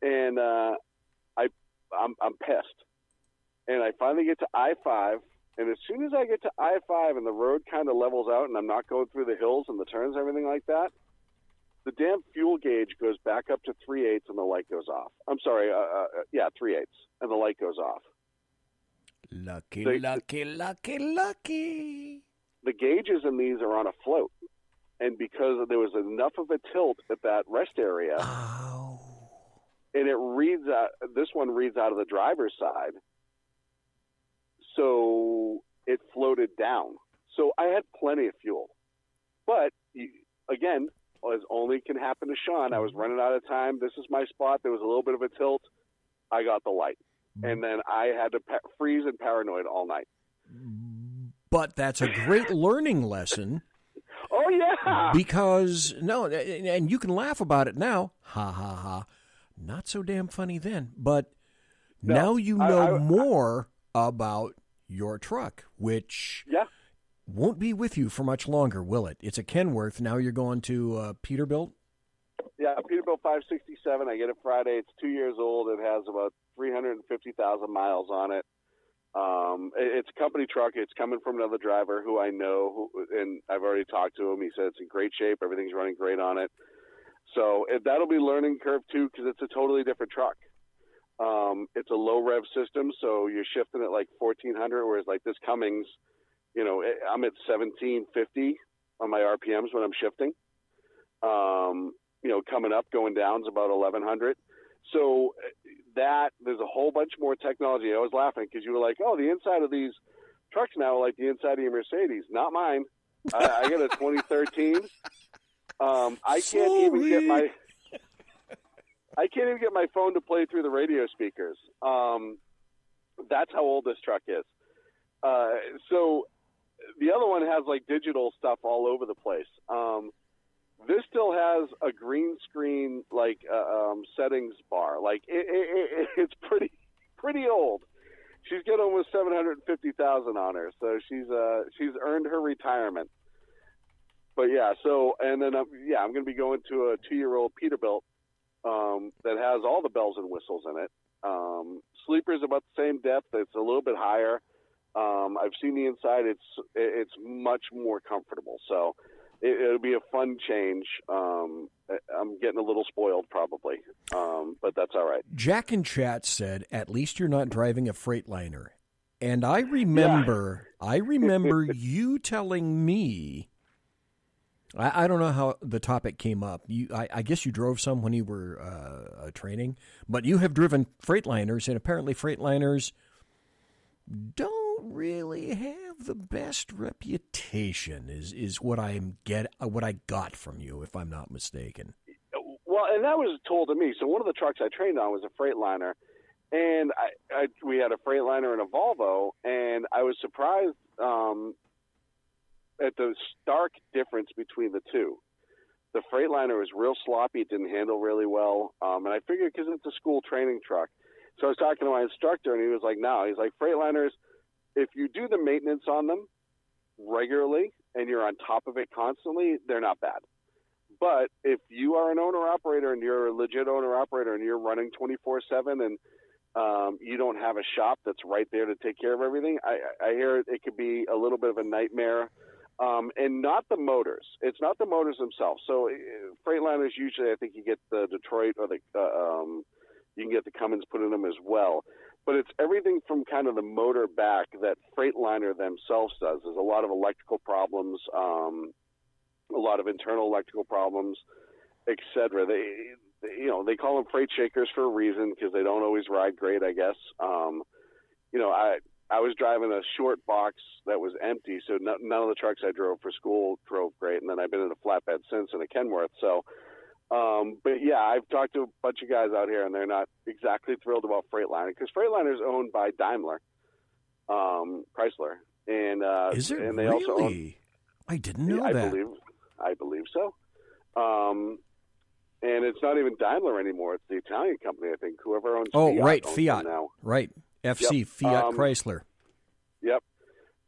and I'm pissed. And I finally get to I-5, and as soon as I get to I-5 and the road kind of levels out and I'm not going through the hills and the turns and everything like that, the damn fuel gauge goes back up to 3/8 and the light goes off. I'm sorry, 3/8, and the light goes off. Lucky. The gauges in these are on a float, and because there was enough of a tilt at that rest area, and it reads out, this one reads out of the driver's side, so it floated down. So I had plenty of fuel, but again, as only can happen to Sean, I was running out of time. This is my spot. There was a little bit of a tilt. I got the light, and then I had to freeze and paranoid all night. But that's a great learning lesson. Oh, yeah. Because, no, and you can laugh about it now. Ha, ha, ha. Not so damn funny then. But now you know more about your truck, which won't be with you for much longer, will it? It's a Kenworth. Now you're going to Peterbilt? Yeah, Peterbilt 567. I get it Friday. It's 2 years old. It has about 350,000 miles on it. It's a company truck. It's coming from another driver who I know, and I've already talked to him. He said it's in great shape. Everything's running great on it. So that'll be learning curve too, because it's a totally different truck. It's a low rev system, so you're shifting at like 1400, whereas like this Cummins, I'm at 1750 on my RPMs when I'm shifting. Coming up, going down is about 1100. So there's a whole bunch more technology. I was laughing because you were like, oh, the inside of these trucks now are like the inside of your Mercedes. Not mine. I got a 2013. I can't even get my phone to play through the radio speakers. That's how old this truck is. So the other one has like digital stuff all over the place. This still has a green screen like settings bar. Like it's pretty old. She's got almost 750,000 on her, so she's earned her retirement. But yeah, and then I'm going to be going to a 2-year-old Peterbilt that has all the bells and whistles in it. Sleeper's about the same depth. It's a little bit higher. I've seen the inside. It's much more comfortable. So it'll be a fun change. I'm getting a little spoiled probably, but that's all right. Jack in chat said, "At least you're not driving a Freightliner," and I remember you telling me. I don't know how the topic came up. I guess you drove some when you were training, but you have driven Freightliners, and apparently Freightliners don't really have the best reputation. Is what I got from you, if I'm not mistaken. Well, and that was told to me. So one of the trucks I trained on was a Freightliner, and we had a Freightliner and a Volvo, and I was surprised at the stark difference between the two. The Freightliner was real sloppy. It didn't handle really well. And I figured because it's a school training truck. So I was talking to my instructor, and he was like, no. He's like, Freightliners, if you do the maintenance on them regularly and you're on top of it constantly, they're not bad. But if you are an owner-operator and you're a legit owner-operator and you're running 24/7 and you don't have a shop that's right there to take care of everything, I hear it could be a little bit of a nightmare. And not the motors. It's not the motors themselves. So Freightliners usually, I think you get the Detroit or you can get the Cummins put in them as well. But it's everything from kind of the motor back that Freightliner themselves does. There's a lot of electrical problems, a lot of internal electrical problems, etc. They call them freight shakers for a reason because they don't always ride great, I guess. I was driving a short box that was empty, so none of the trucks I drove for school drove great, and then I've been in a flatbed since in a Kenworth. So, but yeah, I've talked to a bunch of guys out here, and they're not exactly thrilled about Freightliner because Freightliner is owned by Daimler, Chrysler, and is it and they really? also own, I didn't know that. I believe so. And it's not even Daimler anymore; it's the Italian company, I think. Whoever owns Fiat owns Fiat them now. Right. FC, Yep. Fiat Chrysler. Yep.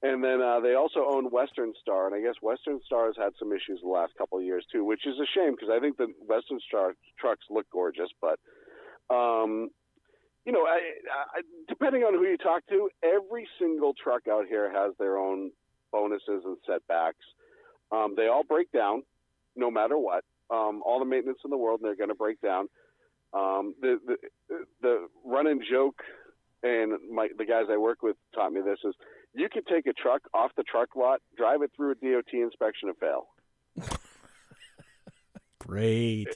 And then they also own Western Star, and I guess Western Star has had some issues the last couple of years too, which is a shame because I think the Western Star trucks look gorgeous. But You know, depending on who you talk to, every single truck out here has their own bonuses and setbacks. They all break down, no matter what. All the maintenance in the world, they're going to break down. The running joke, and the guys I work with taught me this, is you could take a truck off the truck lot, drive it through a DOT inspection, and fail. Great.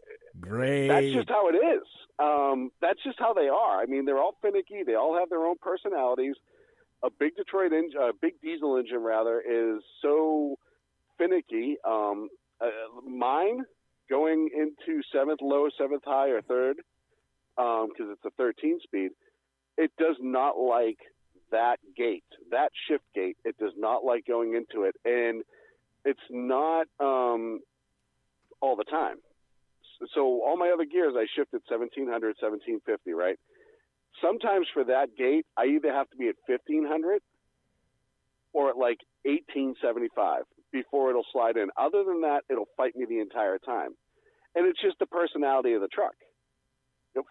That's just how it is. That's just how they are. I mean, they're all finicky. They all have their own personalities. A big big diesel engine rather, is so finicky. Mine going into seventh low, seventh high, or third, because it's a 13-speed, it does not like that gate, that shift gate. It does not like going into it, and it's not all the time. So all my other gears, I shift at 1700, 1750, right? Sometimes for that gate, I either have to be at 1500 or at like 1875 before it'll slide in. Other than that, it'll fight me the entire time. And it's just the personality of the truck.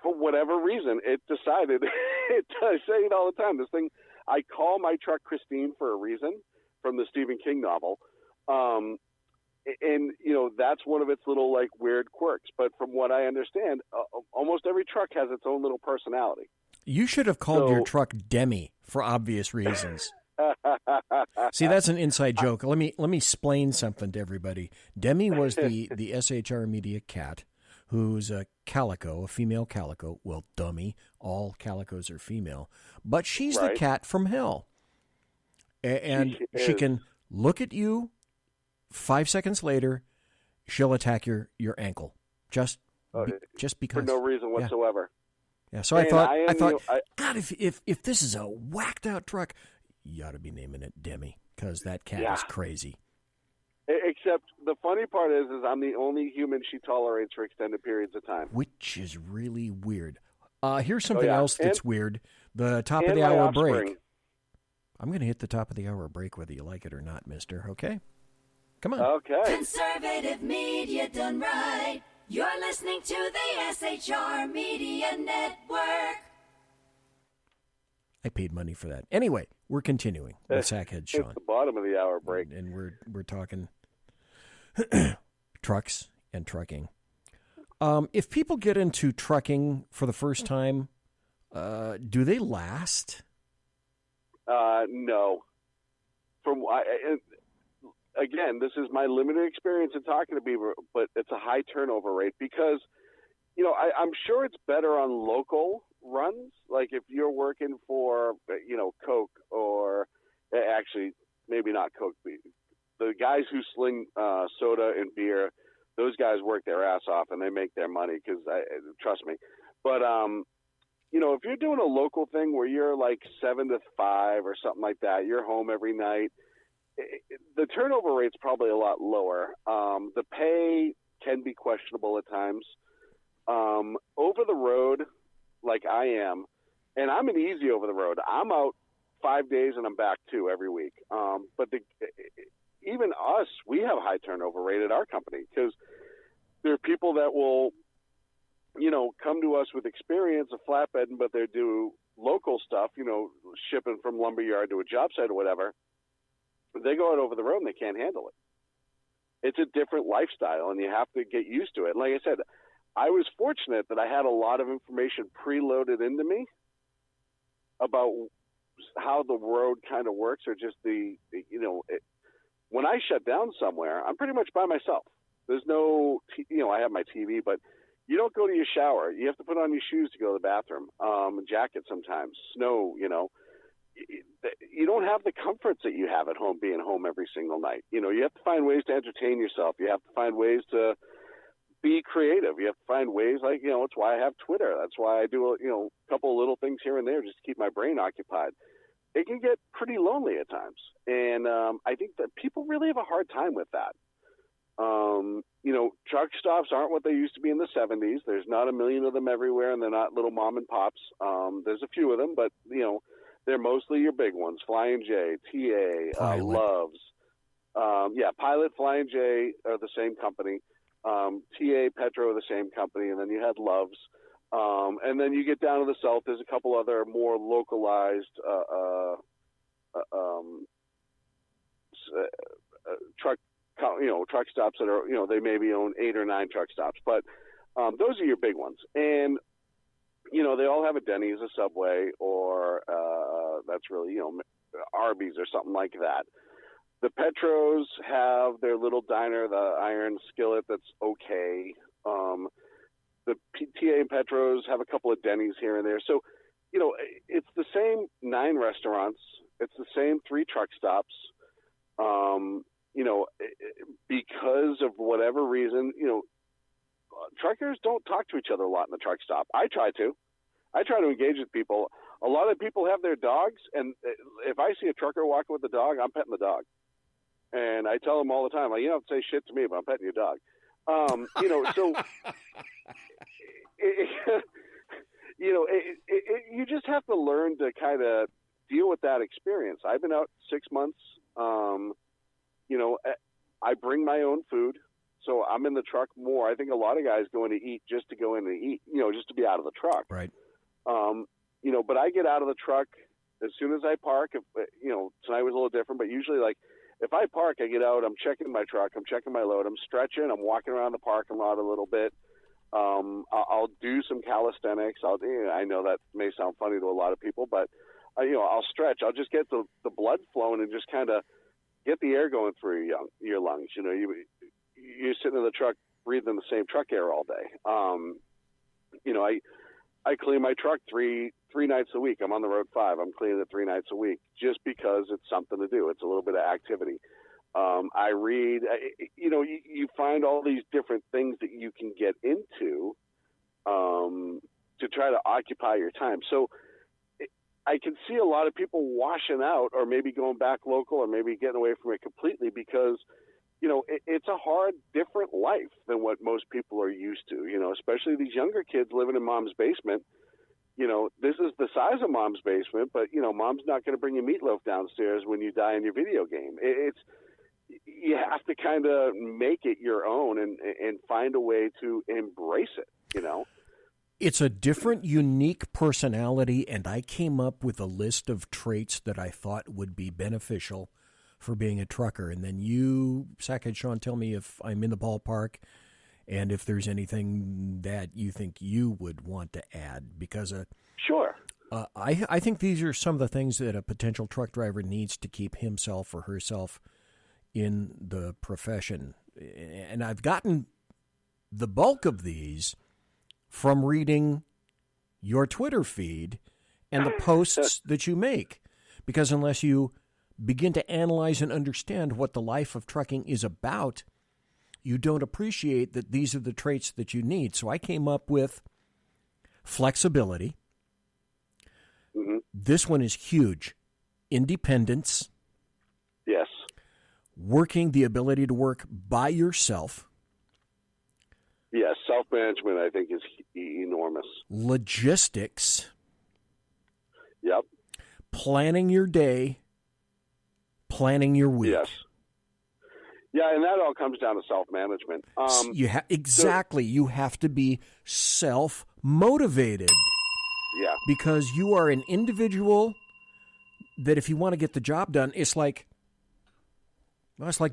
For whatever reason, it decided, I say it all the time, this thing, I call my truck Christine for a reason, from the Stephen King novel. And, you know, that's one of its little, like, weird quirks. But from what I understand, almost every truck has its own little personality. You should have called your truck Demi for obvious reasons. See, that's an inside joke. Let me explain something to everybody. Demi was the SHR Media cat, who's a calico, a female calico. Well, dummy, all calicos are female. But she's the cat from hell. And she can look at you. 5 seconds later, she'll attack your ankle just because, for no reason whatsoever. Yeah. So I thought, God, if this is a whacked out truck, you ought to be naming it Demi, because that cat is crazy. Except the funny part is I'm the only human she tolerates for extended periods of time, which is really weird. Here's something else that's weird: the top of the hour break. I'm going to hit the top of the hour break, whether you like it or not, Mister. Okay. Come on. Okay. Conservative media done right. You're listening to the SHR Media Network. I paid money for that. Anyway, we're continuing with Sackhead Sean. It's the bottom of the hour break. And we're talking trucks and trucking. If people get into trucking for the first time, do they last? No. Again, this is my limited experience in talking to people, but it's a high turnover rate because, you know, I'm sure it's better on local runs. Like if you're working for, you know, Coke, or actually maybe not Coke, the guys who sling soda and beer, those guys work their ass off and they make their money because, trust me. But, you know, if you're doing a local thing where you're like 7 to 5 or something like that, you're home every night, the turnover rate's probably a lot lower. The pay can be questionable at times. Over the road, like I am, and I'm an easy over the road. I'm out 5 days and I'm back 2 every week. But even us, we have a high turnover rate at our company because there are people that will, you know, come to us with experience of flatbedding, but they do local stuff, you know, shipping from lumberyard to a job site or whatever. They go out over the road and they can't handle it. It's a different lifestyle, and you have to get used to it. And like I said, I was fortunate that I had a lot of information preloaded into me about how the road kind of works, or just when I shut down somewhere, I'm pretty much by myself. There's no, I have my TV, but you don't go to your shower. You have to put on your shoes to go to the bathroom, jacket sometimes, snow, you don't have the comforts that you have at home being home every single night. You have to find ways to entertain yourself. You have to find ways to be creative. You have to find ways it's why I have Twitter. That's why I do, a couple of little things here and there just to keep my brain occupied. It can get pretty lonely at times. And I think that people really have a hard time with that. Truck stops aren't what they used to be in the 70s. There's not a million of them everywhere, and they're not little mom and pops. There's a few of them, but, they're mostly your big ones: Flying J, TA, Loves. Pilot, Flying J are the same company. TA, Petro are the same company, and then you had Loves. And then you get down to the south. There's a couple other more localized truck stops that are, they maybe own 8 or 9 truck stops, but those are your big ones. And they all have a Denny's, a Subway, or that's really Arby's or something like that. The Petros have their little diner, the Iron Skillet, that's okay. The PTA and Petros have a couple of Denny's here and there. So, it's the same 9 restaurants. It's the same 3 truck stops. Because of whatever reason, truckers don't talk to each other a lot in the truck stop. I try to engage with people. A lot of people have their dogs, and if I see a trucker walking with a dog, I'm petting the dog. And I tell them all the time, you don't have to say shit to me, but I'm petting your dog. So you just have to learn to kind of deal with that experience. I've been out 6 months. I bring my own food, so I'm in the truck more. I think a lot of guys go in to eat just to go in and eat, just to be out of the truck. Right. But I get out of the truck as soon as I park. Tonight was a little different, but usually, if I park, I get out, I'm checking my truck, I'm checking my load, I'm stretching, I'm walking around the parking lot a little bit. I'll do some calisthenics. I know that may sound funny to a lot of people, but I'll stretch. I'll just get the blood flowing and just kind of get the air going through your lungs. You're sitting in the truck breathing the same truck air all day. I clean my truck three nights a week. I'm on the road 5. I'm cleaning it 3 nights a week just because it's something to do. It's a little bit of activity. I read, you find all these different things that you can get into to try to occupy your time. So I can see a lot of people washing out or maybe going back local or maybe getting away from it completely because, it's a hard, different life than what most people are used to, especially these younger kids living in mom's basement. This is the size of mom's basement, but, mom's not going to bring you meatloaf downstairs when you die in your video game. You have to kind of make it your own and find a way to embrace it, It's a different, unique personality, and I came up with a list of traits that I thought would be beneficial for being a trucker. And then you, Sackhead Sean, tell me if I'm in the ballpark and if there's anything that you think you would want to add. Because sure. I think these are some of the things that a potential truck driver needs to keep himself or herself in the profession. And I've gotten the bulk of these from reading your Twitter feed and the posts that you make. Because unless you begin to analyze and understand what the life of trucking is about, you don't appreciate that these are the traits that you need. So I came up with flexibility. Mm-hmm. This one is huge. Independence. Yes. Working, the ability to work by yourself. Yes, self-management, I think, is enormous. Logistics. Yep. Planning your day. Planning your week. Yes. Yeah, and that all comes down to self-management. Exactly. You have to be self-motivated. Yeah. Because you are an individual that if you want to get the job done, it's like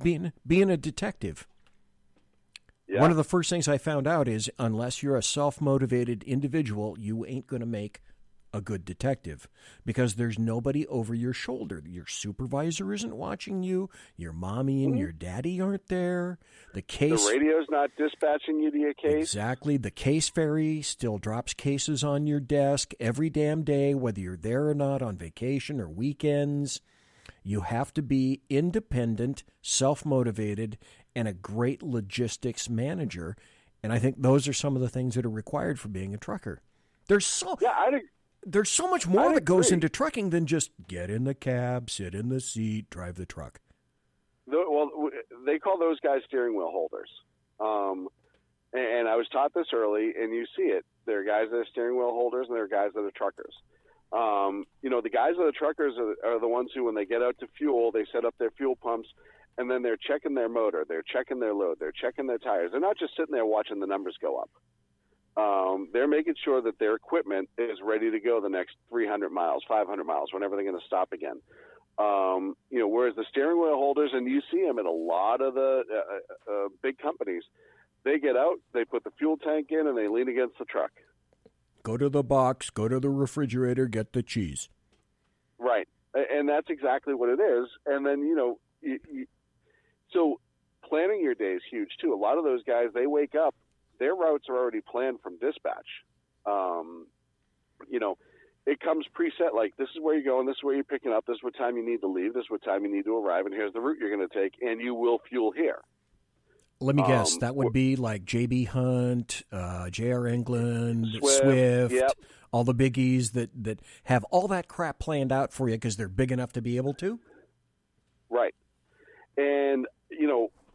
being a detective. Yeah. One of the first things I found out is unless you're a self-motivated individual, you ain't going to make a good detective because there's nobody over your shoulder. Your supervisor isn't watching you. Your mommy and your daddy aren't there. The radio's not dispatching you to your case. Exactly. The case ferry still drops cases on your desk every damn day, whether you're there or not, on vacation or weekends. You have to be independent, self-motivated, and a great logistics manager. And I think those are some of the things that are required for being a trucker. There's so much more that goes into trucking than just get in the cab, sit in the seat, drive the truck. Well, they call those guys steering wheel holders. And I was taught this early, and you see it. There are guys that are steering wheel holders, and there are guys that are truckers. The guys that are truckers are the ones who, when they get out to fuel, they set up their fuel pumps, and then they're checking their motor, they're checking their load, they're checking their tires. They're not just sitting there watching the numbers go up. They're making sure that their equipment is ready to go the next 300 miles, 500 miles, whenever they're going to stop again. Whereas the steering wheel holders, and you see them at a lot of the big companies, they get out, they put the fuel tank in, and they lean against the truck. Go to the box, go to the refrigerator, get the cheese. Right. And that's exactly what it is. And then, so planning your day is huge, too. A lot of those guys, they wake up, their routes are already planned from dispatch. It comes preset, like this is where you're going, this is where you're picking up, this is what time you need to leave, this is what time you need to arrive, and here's the route you're going to take, and you will fuel here. Let me guess, that would be like J.B. Hunt, J.R. England, Swift, yep. All the biggies that have all that crap planned out for you because they're big enough to be able to? Right. And,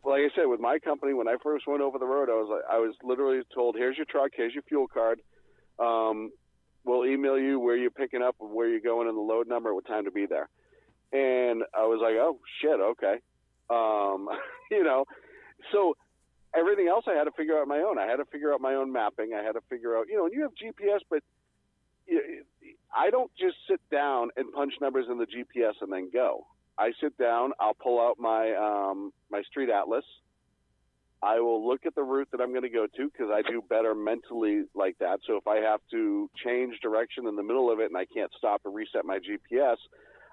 like I said, with my company, when I first went over the road, I was literally told, here's your truck, here's your fuel card. We'll email you where you're picking up, where you're going, and the load number, what time to be there. And I was like, oh, shit, okay. So everything else I had to figure out on my own. I had to figure out my own mapping. I had to figure out, and you have GPS, but I don't just sit down and punch numbers in the GPS and then go. I sit down, I'll pull out my my street atlas. I will look at the route that I'm going to go to because I do better mentally like that. So if I have to change direction in the middle of it and I can't stop and reset my GPS,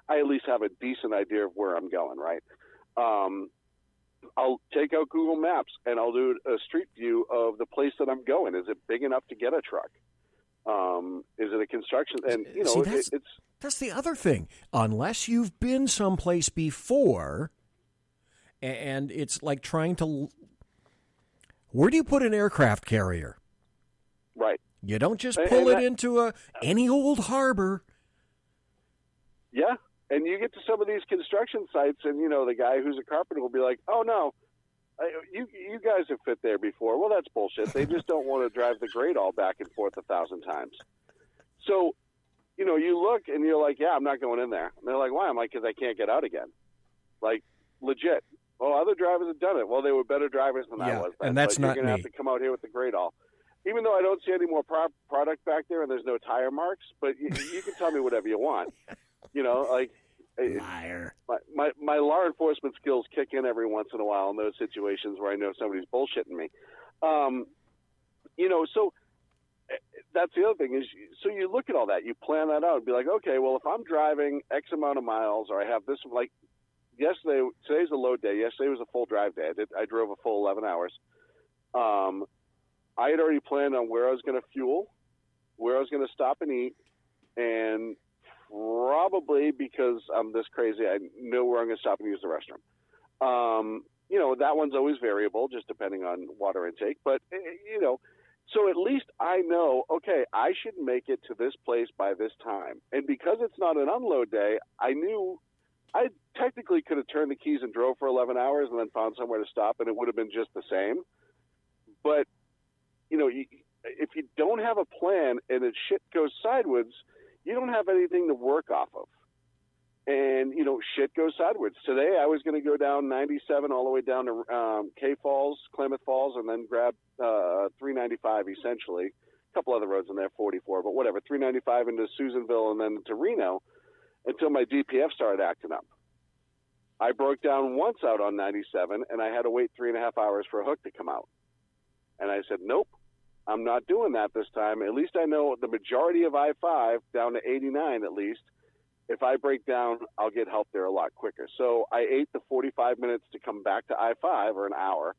I at least have a decent idea of where I'm going, right? I'll take out Google Maps and I'll do a street view of the place that I'm going. Is it big enough to get a truck? Is it a construction? And, that's the other thing. Unless you've been someplace before, and it's like trying to... Where do you put an aircraft carrier? Right. You don't just pull it into any old harbor. Yeah. And you get to some of these construction sites, and, the guy who's a carpenter will be like, oh, no, you guys have fit there before. Well, that's bullshit. They just don't want to drive the grade all back and forth 1,000 times. So, you look, and you're like, yeah, I'm not going in there. And they're like, why? I'm like, because I can't get out again. Like, legit. Well, other drivers have done it. Well, they were better drivers than I was. And that's not me. You're going to have to come out here with the grade all. Even though I don't see any more product back there and there's no tire marks, but you can tell me whatever you want. Liar. My law enforcement skills kick in every once in a while in those situations where I know somebody's bullshitting me. So that's the other thing is, so you look at all that, you plan that out and be like, okay, well, if I'm driving X amount of miles or I have this, like yesterday, today's a load day. Yesterday was a full drive day. I drove a full 11 hours. I had already planned on where I was going to fuel, where I was going to stop and eat, and probably because I'm this crazy, I know where I'm going to stop and use the restroom. That one's always variable, just depending on water intake. But, so at least I know, okay, I should make it to this place by this time. And because it's not an unload day, I knew I technically could have turned the keys and drove for 11 hours and then found somewhere to stop, and it would have been just the same. But, if you don't have a plan and if shit goes sideways, you don't have anything to work off of. And, shit goes sideways. Today I was going to go down 97 all the way down to K Falls, Klamath Falls, and then grab 395 essentially. A couple other roads in there, 44, but whatever, 395 into Susanville and then to Reno until my DPF started acting up. I broke down once out on 97, and I had to wait 3.5 hours for a hook to come out. And I said, nope, I'm not doing that this time. At least I know the majority of I-5 down to 89 at least. If I break down, I'll get help there a lot quicker. So I ate the 45 minutes to come back to I-5 or an hour,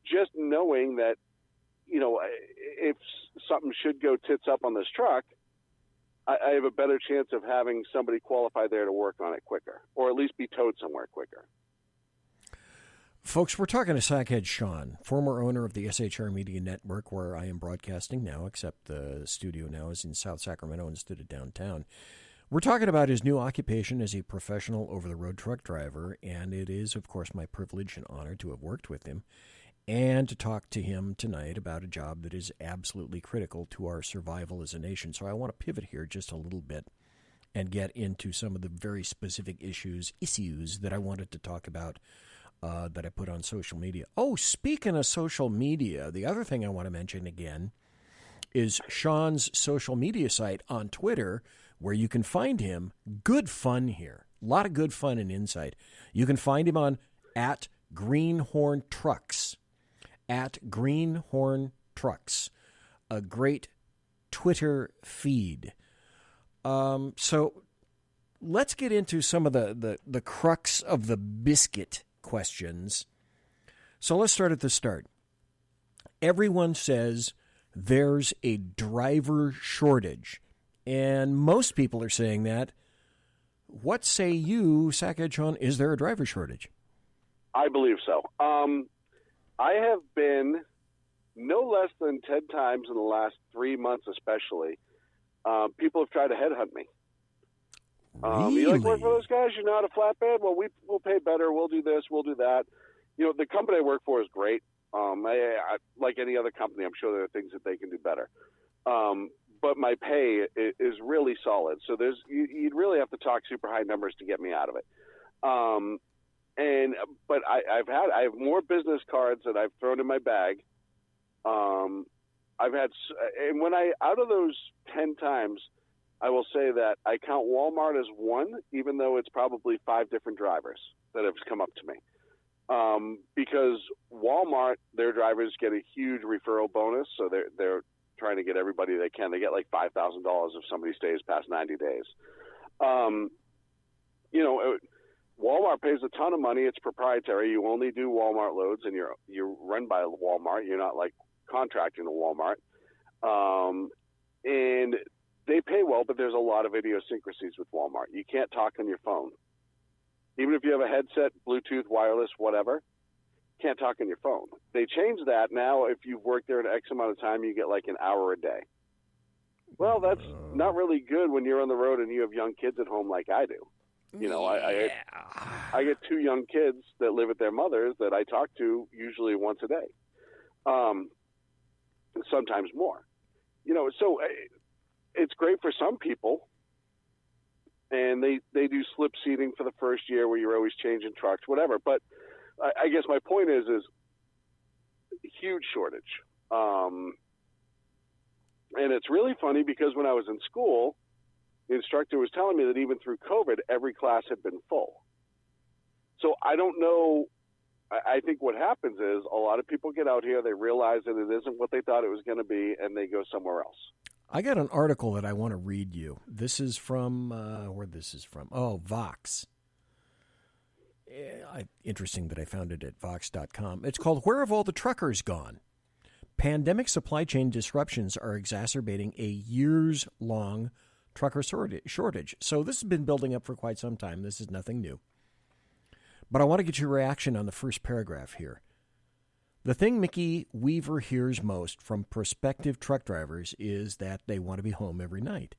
just knowing that, if something should go tits up on this truck, I have a better chance of having somebody qualified there to work on it quicker, or at least be towed somewhere quicker. Folks, we're talking to Sackhead SHAUN, former owner of the SHR Media Network, where I am broadcasting now, except the studio now is in South Sacramento instead of downtown. We're talking about his new occupation as a professional over-the-road truck driver, and it is, of course, my privilege and honor to have worked with him and to talk to him tonight about a job that is absolutely critical to our survival as a nation. So I want to pivot here just a little bit and get into some of the very specific issues that I wanted to talk about that I put on social media. Oh, speaking of social media, the other thing I want to mention again is Sean's social media site on Twitter, where you can find him. Good fun here. A lot of good fun and insight. You can find him on @Greenhorn_Trucks. @Greenhorn_Trucks. A great Twitter feed. So let's get into some of the crux of the biscuit questions. So let's start at the start. Everyone says there's a driver shortage, and most people are saying that. What say you, Sackhead Sean? Is there a driver shortage? I believe so. I have been no less than 10 times in the last 3 months, especially. People have tried to headhunt me. Really? You like work for those guys? You're not a flatbed? Well, we'll pay better. We'll do this. We'll do that. You know, the company I work for is great. I, like any other company, I'm sure there are things that they can do better. But my pay is really solid. So you'd really have to talk super high numbers to get me out of it. But I have more business cards that I've thrown in my bag. Out of those 10 times, I will say that I count Walmart as one, even though it's probably 5 different drivers that have come up to me. Because Walmart, their drivers get a huge referral bonus, so they're trying to get everybody they can. They get like $5,000 if somebody stays past 90 days. Walmart pays a ton of money. It's proprietary. You only do Walmart loads, and you're run by Walmart. You're not like contracting to Walmart. And they pay well, but there's a lot of idiosyncrasies with Walmart. You can't talk on your phone. Even if you have a headset, Bluetooth, wireless, whatever, can't talk on your phone. They changed that. Now, if you've worked there an X amount of time, you get like an hour a day. Well, that's not really good when you're on the road and you have young kids at home like I do. You know, I get 2 young kids that live with their mothers that I talk to usually once a day, sometimes more. You know, so it's great for some people. And they do slip seating for the first year where you're always changing trucks, whatever. But I guess my point is huge shortage. And it's really funny because when I was in school, the instructor was telling me that even through COVID, every class had been full. So I don't know. I think what happens is a lot of people get out here, they realize that it isn't what they thought it was going to be, and they go somewhere else. I got an article that I want to read you. This is from, where this is from? Oh, Vox. Interesting that I found it at Vox.com. It's called Where Have All the Truckers Gone? Pandemic supply chain disruptions are exacerbating a years-long trucker shortage. So this has been building up for quite some time. This is nothing new. But I want to get your reaction on the first paragraph here. The thing Mickey Weaver hears most from prospective truck drivers is that they want to be home every night.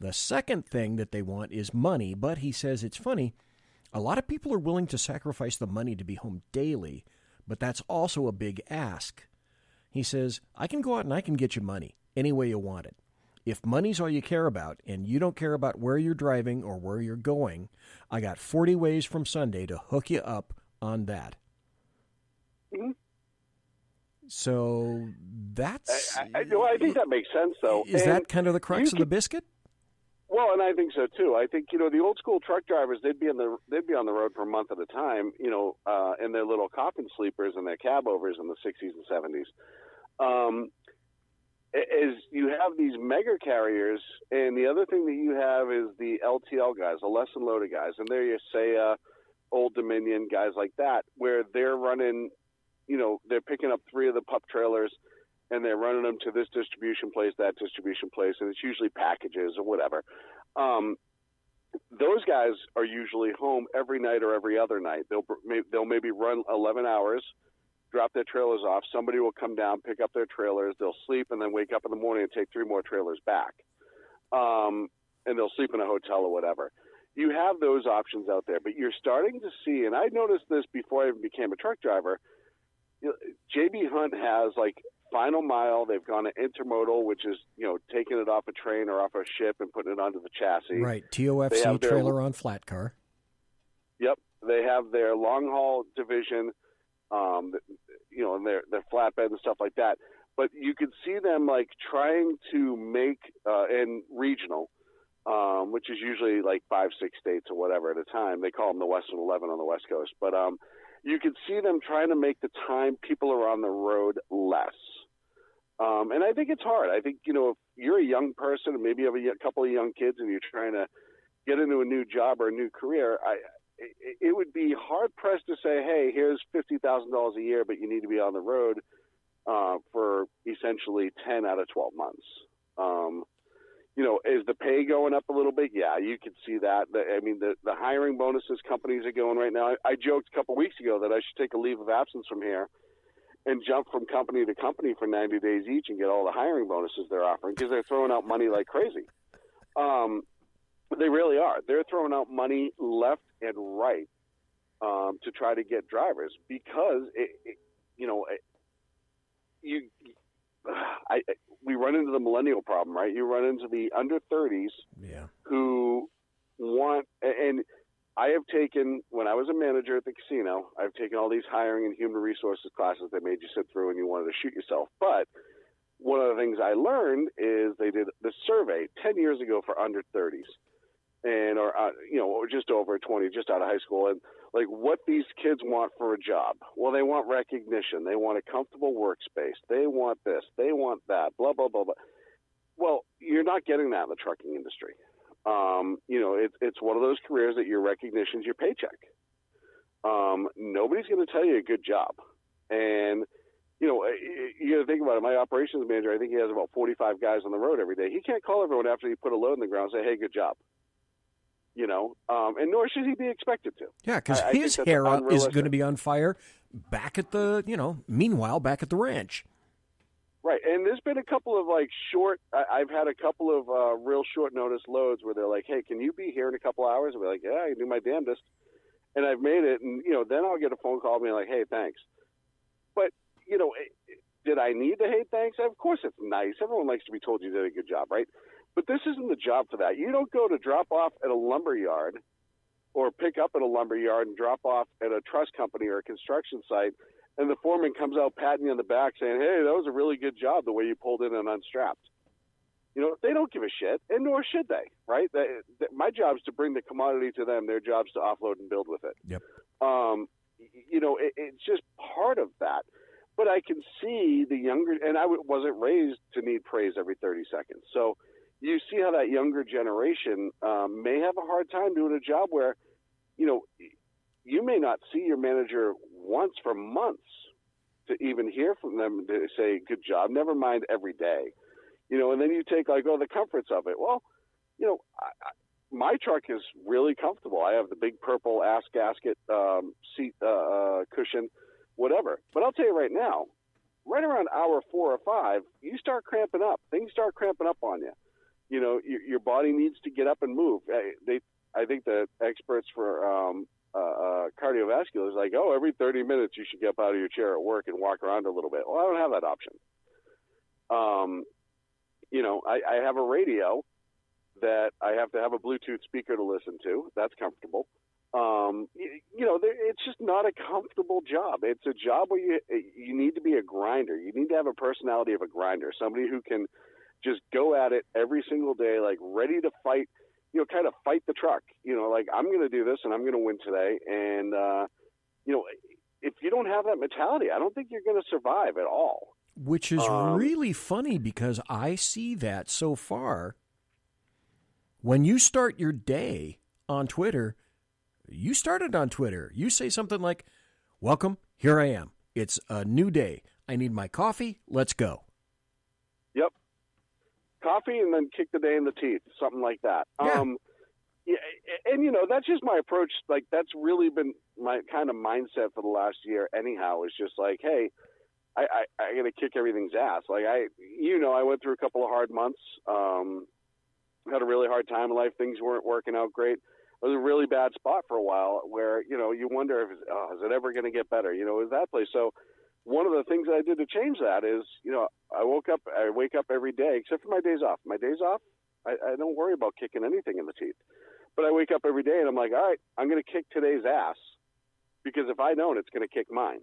The second thing that they want is money, but he says it's funny. A lot of people are willing to sacrifice the money to be home daily, but that's also a big ask. He says, I can go out and I can get you money any way you want it. If money's all you care about and you don't care about where you're driving or where you're going, I got 40 ways from Sunday to hook you up on that. Mm-hmm. So that's... I think that makes sense, though. Is that kind of the crux of the biscuit? Well, and I think so, too. I think, the old school truck drivers, they'd be on the road for a month at a time, in their little coffin sleepers and their cab overs in the 60s and 70s. Is you have these mega carriers, and the other thing that you have is the LTL guys, the less than loaded guys, and they're your Saya, Old Dominion, guys like that, where they're running... they're picking up 3 of the pup trailers and they're running them to this distribution place, that distribution place, and it's usually packages or whatever. Those guys are usually home every night or every other night. They'll maybe run 11 hours, drop their trailers off. Somebody will come down, pick up their trailers. They'll sleep and then wake up in the morning and take 3 more trailers back. And they'll sleep in a hotel or whatever. You have those options out there, but you're starting to see, and I noticed this before I even became a truck driver, JB Hunt has like final mile. They've gone to intermodal, which is, taking it off a train or off a ship and putting it onto the chassis. Right. TOFC trailer on flat car. Yep. They have their long haul division, and their flatbed and stuff like that. but you could see them like trying to make and regional, which is usually like 5-6 states or whatever at a time. They call them the Western 11 on the West Coast, but you could see them trying to make the time people are on the road less. And I think it's hard. I think, if you're a young person and maybe you have a couple of young kids and you're trying to get into a new job or a new career, it would be hard-pressed to say, hey, here's $50,000 a year, but you need to be on the road for essentially 10 out of 12 months. Is the pay going up a little bit? Yeah, you could see that. The hiring bonuses companies are going right now. I joked a couple weeks ago that I should take a leave of absence from here and jump from company to company for 90 days each and get all the hiring bonuses they're offering because they're throwing out money like crazy. They really are. They're throwing out money left and right to try to get drivers because, we run into the millennial problem, right? You run into the under 30s who want, and I have taken, when I was a manager at the casino, I've taken all these hiring and human resources classes that made you sit through and you wanted to shoot yourself. But one of the things I learned is they did the survey 10 years ago for under 30s and, or just over 20, just out of high school. And like what these kids want for a job. Well, they want recognition. They want a comfortable workspace. They want this. They want that, blah, blah, blah, blah. Well, you're not getting that in the trucking industry. It's one of those careers that your recognition is your paycheck. Nobody's going to tell you a good job. And, you got to think about it. My operations manager, I think he has about 45 guys on the road every day. He can't call everyone after he put a load in the ground and say, hey, good job. And nor should he be expected to. Yeah, because his hair is going to be on fire back at the, meanwhile, back at the ranch. Right, and there's been a couple of I've had a couple of real short notice loads where they're like, hey, can you be here in a couple hours? I'll be like, yeah, I can do my damnedest. And I've made it, and, then I'll get a phone call being like, hey, thanks. But, did I need to hey, thanks? Of course it's nice. Everyone likes to be told you did a good job, right? But this isn't the job for that. You don't go to drop off at a lumber yard or pick up at a lumber yard and drop off at a truss company or a construction site, and the foreman comes out patting you on the back saying, hey, that was a really good job the way you pulled in and unstrapped. They don't give a shit, and nor should they, right? My job is to bring the commodity to them. Their job is to offload and build with it. Yep. It's just part of that. But I can see the younger, and I wasn't raised to need praise every 30 seconds. So you see how that younger generation may have a hard time doing a job where, you may not see your manager once for months to even hear from them to say, good job, never mind every day. And then you take the comforts of it. Well, my truck is really comfortable. I have the big purple ass gasket seat cushion, whatever. But I'll tell you right now, right around hour 4 or 5, you start cramping up. Things start cramping up on you. Your body needs to get up and move. I think the experts for cardiovascular is like, every 30 minutes you should get up out of your chair at work and walk around a little bit. Well, I don't have that option. I have a radio that I have to have a Bluetooth speaker to listen to. That's comfortable. It's just not a comfortable job. It's a job where you need to be a grinder. You need to have a personality of a grinder, somebody who can just go at it every single day, like ready to fight, kind of fight the truck, I'm going to do this and I'm going to win today. And, if you don't have that mentality, I don't think you're going to survive at all. Which is really funny because I see that so far. When you start your day on Twitter, you started on Twitter. You say something like, welcome, here I am. It's a new day. I need my coffee. Let's go. Yep. Coffee and then kick the day in the teeth, something like that. Yeah. And that's just my approach. Like, that's really been my kind of mindset for the last year anyhow, is just like, hey, I got to kick everything's ass. Like, I went through a couple of hard months, had a really hard time in life. Things weren't working out great. It was a really bad spot for a while where, you wonder if, is it ever going to get better? Is that place. So one of the things that I did to change that is, I wake up every day, except for my days off. My days off, I don't worry about kicking anything in the teeth. But I wake up every day and I'm like, all right, I'm going to kick today's ass because if I don't, it's going to kick mine.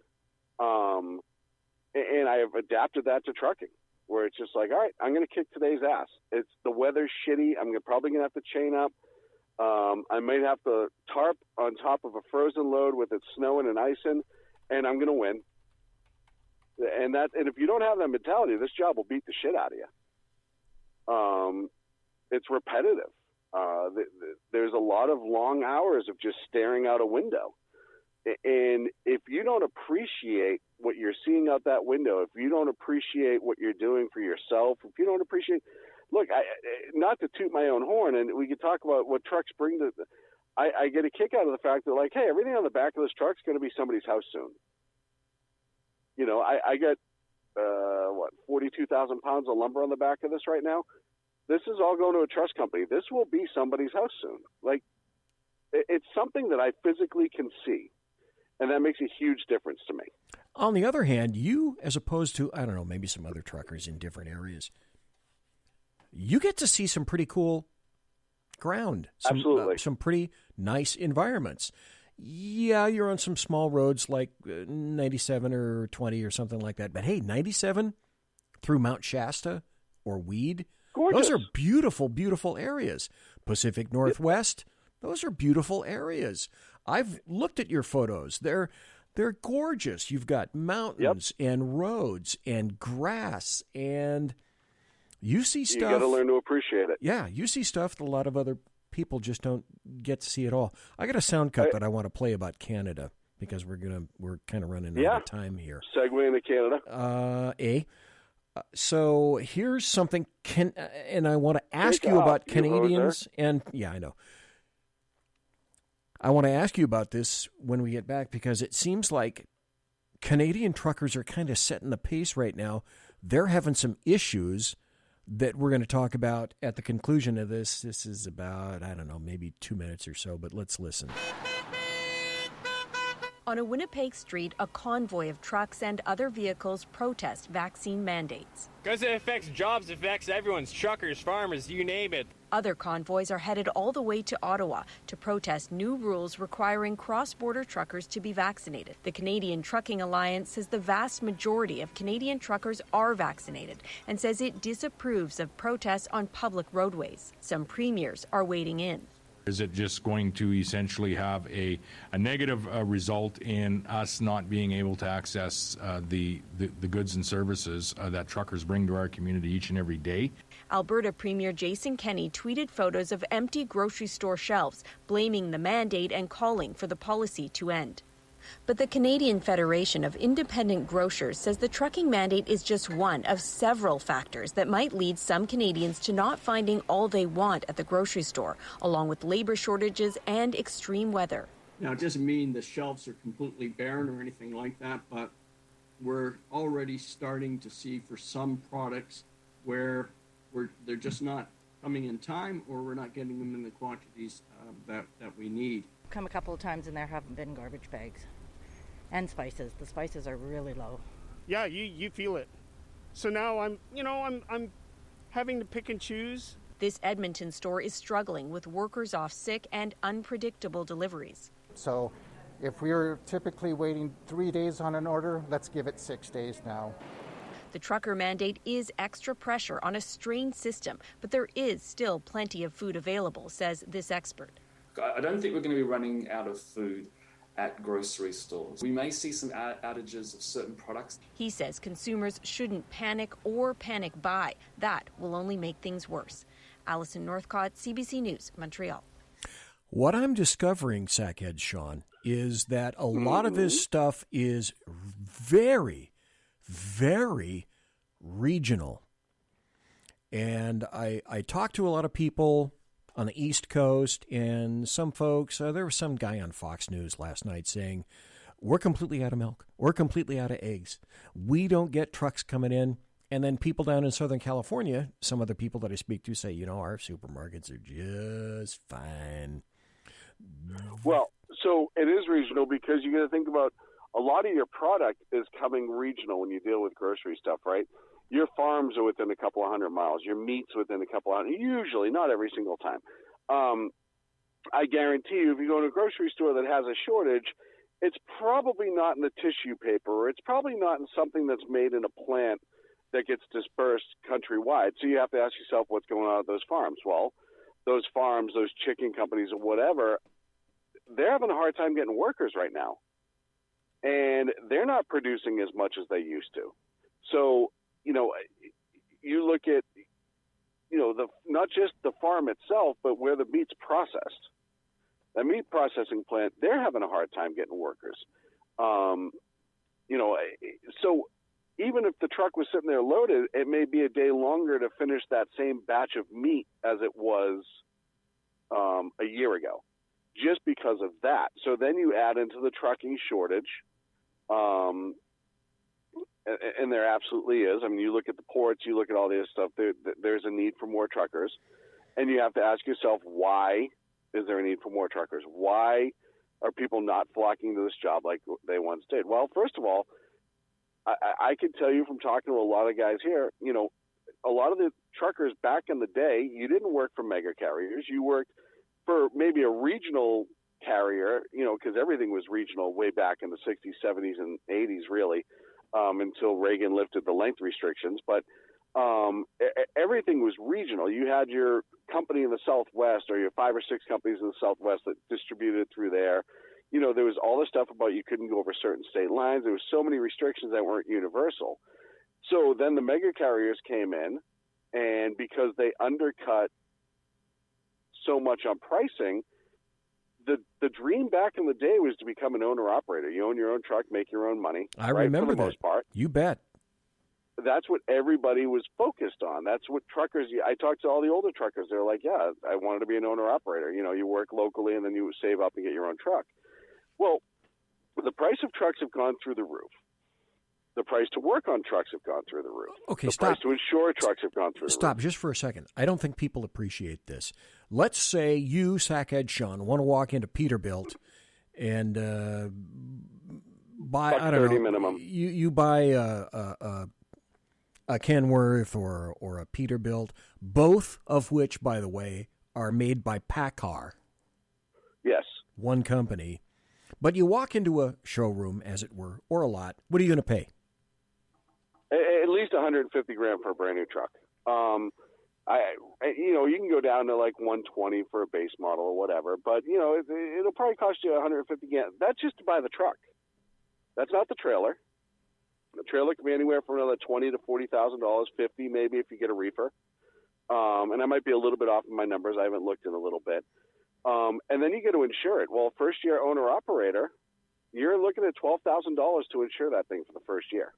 And I have adapted that to trucking, where it's just like, all right, I'm going to kick today's ass. It's the weather's shitty. I'm probably going to have to chain up. I might have to tarp on top of a frozen load with it snowing and icing, and I'm going to win. And if you don't have that mentality, this job will beat the shit out of you. It's repetitive. There's a lot of long hours of just staring out a window. And if you don't appreciate what you're seeing out that window, if you don't appreciate what you're doing for yourself, if you don't appreciate, look, not to toot my own horn, and we could talk about what trucks bring to, I get a kick out of the fact that, like, hey, everything on the back of this truck is going to be somebody's house soon. You know, I got, 42,000 pounds of lumber on the back of this right now. This is all going to a truss company. This will be somebody's house soon. Like, it's something that I physically can see. And that makes a huge difference to me. On the other hand, you, as opposed to, I don't know, maybe some other truckers in different areas, you get to see some pretty cool ground. Absolutely. Some pretty nice environments. Yeah, you're on some small roads like 97 or 20 or something like that. But hey, 97 through Mount Shasta or Weed, gorgeous. Those are beautiful, beautiful areas. Pacific Northwest, those are beautiful areas. I've looked at your photos. They're gorgeous. You've got mountains and roads and grass, and you see stuff. You got to learn to appreciate it. Yeah, you see stuff that a lot of other people just don't get to see at all. I got a sound cut that I want to play about Canada because we're kind of running out of time here. Segue into Canada. So here's something, and I want to ask you about Canadians, and I know. I want to ask you about this when we get back because it seems like Canadian truckers are kind of setting the pace right now. They're having some issues that we're going to talk about at the conclusion of this. This is about, I don't know, maybe 2 minutes or so, but let's listen. On a Winnipeg street, a convoy of trucks and other vehicles protest vaccine mandates. Because it affects jobs, it affects everyone's truckers, farmers, you name it. Other convoys are headed all the way to Ottawa to protest new rules requiring cross-border truckers to be vaccinated. The Canadian Trucking Alliance says the vast majority of Canadian truckers are vaccinated and says it disapproves of protests on public roadways. Some premiers are weighing in. Is it just going to essentially have a negative result in us not being able to access the goods and services that truckers bring to our community each and every day? Alberta Premier Jason Kenney tweeted photos of empty grocery store shelves, blaming the mandate and calling for the policy to end. But the Canadian Federation of Independent Grocers says the trucking mandate is just one of several factors that might lead some Canadians to not finding all they want at the grocery store, along with labor shortages and extreme weather. Now, it doesn't mean the shelves are completely barren or anything like that, but we're already starting to see for some products where they're just not coming in time or we're not getting them in the quantities that we need. Come a couple of times and there haven't been garbage bags and spices. The spices are really low. Yeah, you feel it. So now I'm having to pick and choose. This Edmonton store is struggling with workers off sick and unpredictable deliveries. So if we were typically waiting 3 days on an order, let's give it 6 days now. The trucker mandate is extra pressure on a strained system, but there is still plenty of food available, says this expert. I don't think we're going to be running out of food at grocery stores. We may see some outages of certain products. He says consumers shouldn't panic or panic buy. That will only make things worse. Alison Northcott, CBC News, Montreal. What I'm discovering, Sackhead Sean, is that a lot of this stuff is very, very regional. And I talk to a lot of people on the East Coast, and some folks, there was some guy on Fox News last night saying, we're completely out of milk. We're completely out of eggs. We don't get trucks coming in. And then people down in Southern California, some other people that I speak to say, our supermarkets are just fine. Well, so it is regional because you got to think about a lot of your product is coming regional when you deal with grocery stuff, right? Your farms are within a couple of 100 miles. Your meat's within a couple of 100, usually, not every single time. I guarantee you, if you go to a grocery store that has a shortage, it's probably not in the tissue paper, or it's probably not in something that's made in a plant that gets dispersed countrywide. So you have to ask yourself what's going on at those farms. Well, those farms, those chicken companies or whatever, they're having a hard time getting workers right now. And they're not producing as much as they used to. So, you know, you look at, you know, not just the farm itself, but where the meat's processed. The meat processing plant, they're having a hard time getting workers. You know, so even if the truck was sitting there loaded, it may be a day longer to finish that same batch of meat as it was a year ago, just because of that. So then you add into the trucking shortage, and there absolutely is. I mean, you look at the ports, you look at all this stuff, there's a need for more truckers, and you have to ask yourself, why is there a need for more truckers? Why are people not flocking to this job like they once did? Well, first of all, I can tell you from talking to a lot of guys here, you know, a lot of the truckers back in the day, you didn't work for mega carriers. You worked for maybe a regional carrier, you know, because everything was regional way back in the 60s, 70s, and 80s, really, until Reagan lifted the length restrictions. But everything was regional. You had your company in the Southwest, or your 5 or 6 companies in the Southwest that distributed through there. You know, there was all this stuff about you couldn't go over certain state lines. There was so many restrictions that weren't universal. So then the mega carriers came in, and because they undercut so much on pricing, the dream back in the day was to become an owner-operator. You own your own truck, make your own money. I right, remember for the that. most part. You bet. That's what everybody was focused on. That's what truckers, I talked to all the older truckers. They're like, yeah, I wanted to be an owner-operator. You know, you work locally and then you save up and get your own truck. Well, the price of trucks have gone through the roof. The price to work on trucks have gone through the roof. Okay, the stop. price to insure trucks have gone through the roof. Stop just for a second. I don't think people appreciate this. Let's say you, Sackhead Sean, want to walk into Peterbilt and buy, I don't know, minimum. You buy a Kenworth or a Peterbilt, both of which, by the way, are made by PACCAR. Yes. One company. But you walk into a showroom, as it were, or a lot. What are you going to pay? At least $150,000 for a brand new truck. You know, you can go down to like $120,000 for a base model or whatever, but you know, it'll probably cost you $150,000. That's just to buy the truck. That's not the trailer. The trailer can be anywhere from another $20,000 to $40,000, $50,000 maybe if you get a reefer. And I might be a little bit off of my numbers. I haven't looked in a little bit. And then you get to insure it. Well, first-year owner-operator, you're looking at $12,000 to insure that thing for the first year,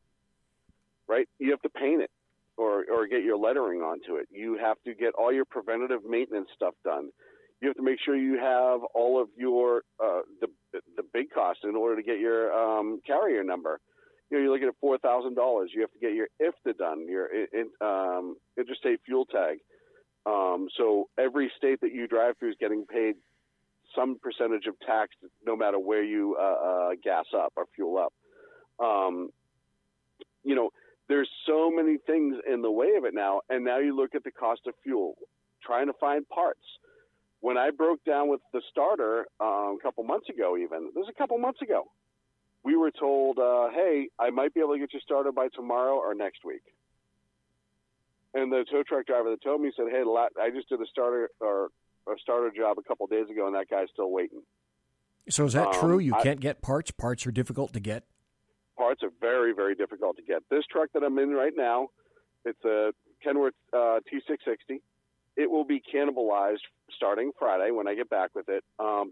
right? You have to paint it or get your lettering onto it. You have to get all your preventative maintenance stuff done. You have to make sure you have all of your the big costs in order to get your carrier number. You know, you're looking at $4,000. You have to get your IFTA done, your interstate fuel tag. So every state that you drive through is getting paid some percentage of tax, no matter where you gas up or fuel up. You know, there's so many things in the way of it now, and now you look at the cost of fuel, trying to find parts. When I broke down with the starter a couple months ago, we were told, hey, I might be able to get you started by tomorrow or next week. And the tow truck driver that told me said, hey, I just did a starter job a couple days ago, and that guy's still waiting. So is that true? You can't get parts? Parts are difficult to get? Parts are very, very difficult to get. This truck that I'm in right now, it's a Kenworth T660. It will be cannibalized starting Friday when I get back with it,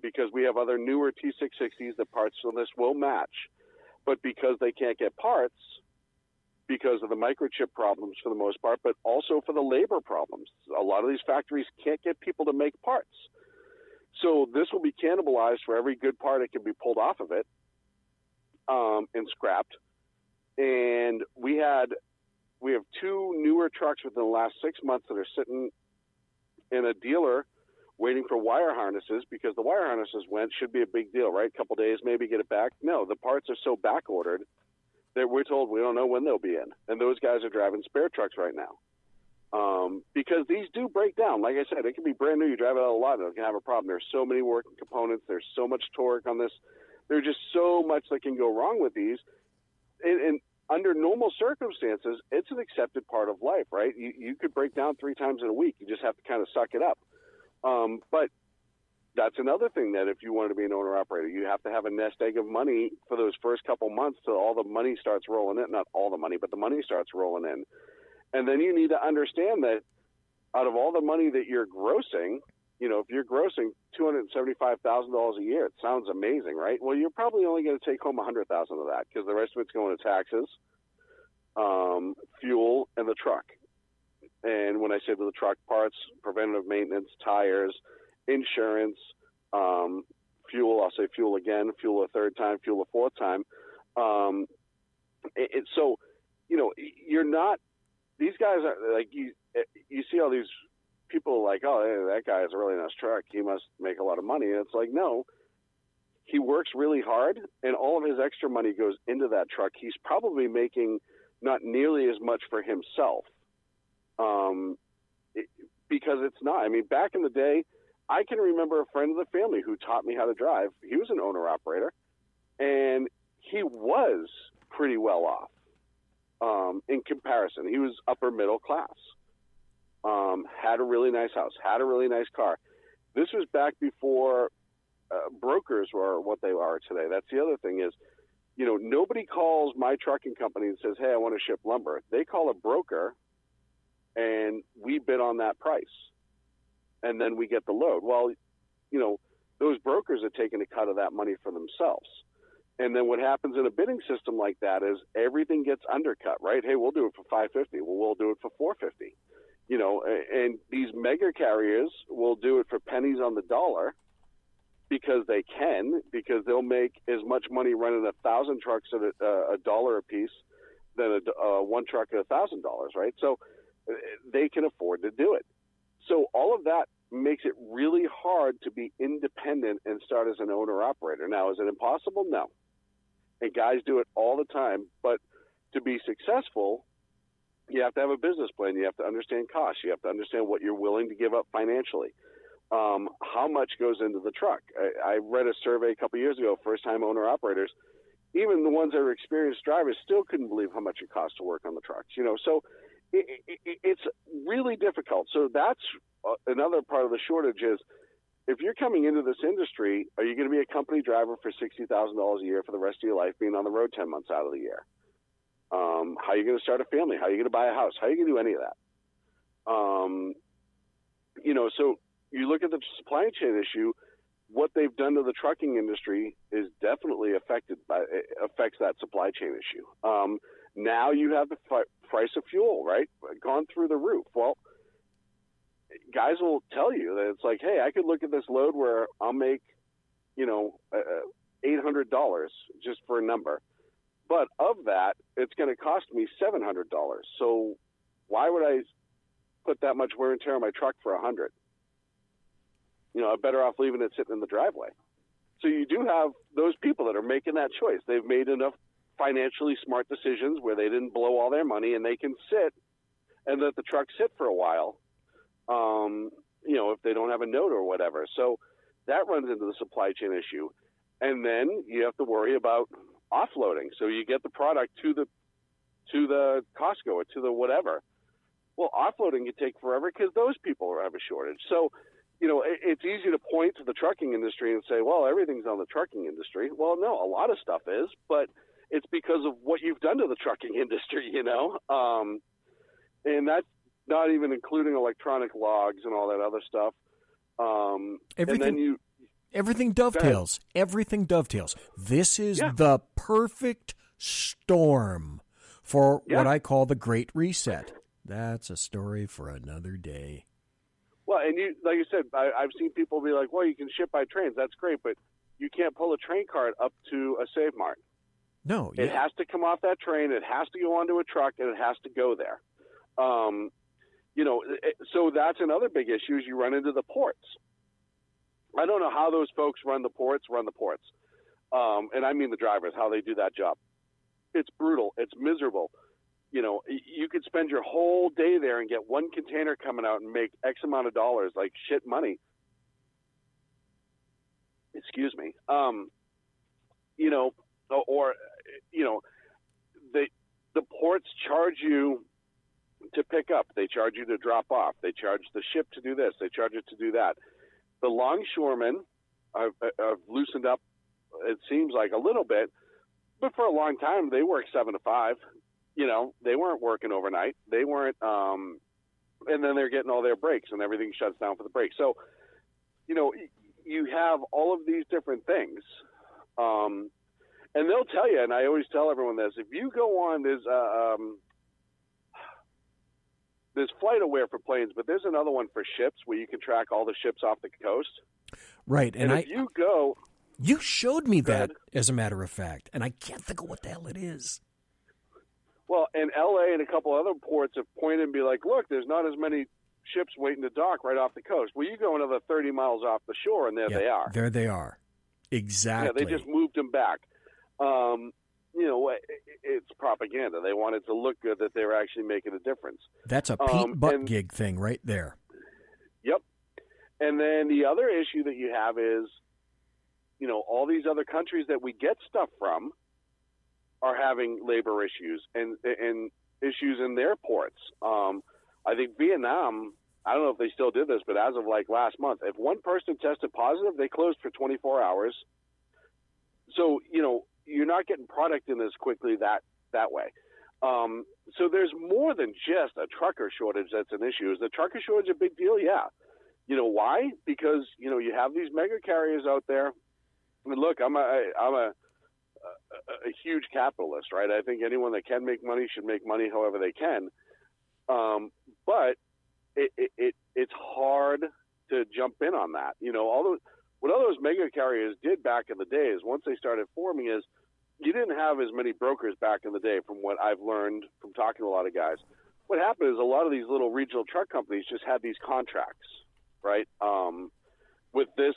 because we have other newer T660s that parts on this will match. But because they can't get parts, because of the microchip problems for the most part, but also for the labor problems. A lot of these factories can't get people to make parts. So this will be cannibalized for every good part that can be pulled off of it and scrapped. And we have 2 newer trucks within the last 6 months that are sitting in a dealer waiting for wire harnesses, because the wire harnesses should be a big deal, right? A couple days, maybe get it back. No, the parts are so back ordered that we're told we don't know when they'll be in. And those guys are driving spare trucks right now. Because these do break down. Like I said, it can be brand new. You drive it out a lot and it can have a problem. There's so many working components. There's so much torque on this There's just so much that can go wrong with these. And under normal circumstances, it's an accepted part of life, right? You could break down 3 times in a week. You just have to kind of suck it up. But that's another thing, that if you want to be an owner-operator, you have to have a nest egg of money for those first couple months till all the money starts rolling in. Not all the money, but the money starts rolling in. And then you need to understand that out of all the money that you're grossing, if you're grossing $275,000 a year, it sounds amazing, right? Well, you're probably only going to take home $100,000 of that, because the rest of it's going to taxes, fuel, and the truck. And when I say to the truck, parts, preventative maintenance, tires, insurance, fuel, I'll say fuel again, fuel a third time, fuel a fourth time. So, you're not, these guys are like, you see all these people like, oh, hey, that guy has a really nice truck, he must make a lot of money. And it's like, no, he works really hard, and all of his extra money goes into that truck. He's probably making not nearly as much for himself, because it's not. I mean, back in the day, I can remember a friend of the family who taught me how to drive. He was an owner-operator, and he was pretty well off in comparison. He was upper middle class, had a really nice house, had a really nice car. This was back before brokers were what they are today. That's the other thing is, nobody calls my trucking company and says, hey, I want to ship lumber. They call a broker, and we bid on that price, and then we get the load. Well, those brokers are taking a cut of that money for themselves. And then what happens in a bidding system like that is everything gets undercut, right? Hey, we'll do it for $550. Well, we'll do it for $450. And these mega carriers will do it for pennies on the dollar because they can, because they'll make as much money running 1,000 trucks at a dollar a piece than one truck at $1,000, right? So they can afford to do it. So all of that makes it really hard to be independent and start as an owner-operator. Now, is it impossible? No. And guys do it all the time. But to be successful, you have to have a business plan. You have to understand costs. You have to understand what you're willing to give up financially. How much goes into the truck? I read a survey a couple years ago, first-time owner-operators. Even the ones that are experienced drivers still couldn't believe how much it costs to work on the trucks. So it's really difficult. So that's another part of the shortage is, if you're coming into this industry, are you going to be a company driver for $60,000 a year for the rest of your life, being on the road 10 months out of the year? How are you going to start a family? How are you going to buy a house? How are you going to do any of that? So you look at the supply chain issue, what they've done to the trucking industry is definitely affects that supply chain issue. Now you have the price of fuel, right, gone through the roof. Well, guys will tell you that it's like, hey, I could look at this load where I'll make, $800 just for a number. But of that, it's going to cost me $700. So why would I put that much wear and tear on my truck for $100? I'm better off leaving it sitting in the driveway. So you do have those people that are making that choice. They've made enough financially smart decisions where they didn't blow all their money, and they can sit and let the truck sit for a while, if they don't have a note or whatever. So that runs into the supply chain issue. And then you have to worry about offloading. So you get the product to the Costco or to the whatever. Well, offloading can take forever because those people have a shortage. So, it's easy to point to the trucking industry and say, well, everything's on the trucking industry. Well, no, a lot of stuff is, but it's because of what you've done to the trucking industry, and that's not even including electronic logs and all that other stuff. Everything dovetails. Everything dovetails. This is the perfect storm for what I call the Great Reset. That's a story for another day. Well, and like you said, I've seen people be like, well, you can ship by trains. That's great, but you can't pull a train cart up to a Save Mart. No. It has to come off that train. It has to go onto a truck, and it has to go there. So that's another big issue is you run into the ports. I don't know how those folks run the ports. And I mean the drivers, how they do that job. It's brutal. It's miserable. You could spend your whole day there and get one container coming out and make X amount of dollars, like shit money. Excuse me. the ports charge you to pick up. They charge you to drop off. They charge the ship to do this. They charge it to do that. The longshoremen have loosened up, it seems like, a little bit, but for a long time they worked 7 to 5. They weren't working overnight. They weren't, and then they're getting all their breaks and everything shuts down for the break. So, you have all of these different things. And they'll tell you, and I always tell everyone this, if you go on, there's Flight Aware for planes, but there's another one for ships where you can track all the ships off the coast. Right. And if you go... You showed me that, as a matter of fact, and I can't think of what the hell it is. Well, and L.A. and a couple other ports have pointed and be like, look, there's not as many ships waiting to dock right off the coast. Well, you go another 30 miles off the shore, and there they are. There they are. Exactly. Yeah, they just moved them back. It's propaganda. They want it to look good that they're actually making a difference. That's a Pete Buttigieg thing right there. Yep. And then the other issue that you have is, all these other countries that we get stuff from are having labor issues and issues in their ports. I think Vietnam, I don't know if they still did this, but as of like last month, if one person tested positive, they closed for 24 hours. So, you're not getting product in as quickly that way. So there's more than just a trucker shortage that's an issue. Is the trucker shortage a big deal? Yeah. Why? Because, you have these mega carriers out there. And look, I'm a huge capitalist, right? I think anyone that can make money should make money however they can. But it's hard to jump in on that. What all those mega carriers did back in the day is once they started forming is you didn't have as many brokers back in the day from what I've learned from talking to a lot of guys. What happened is a lot of these little regional truck companies just had these contracts, right? With this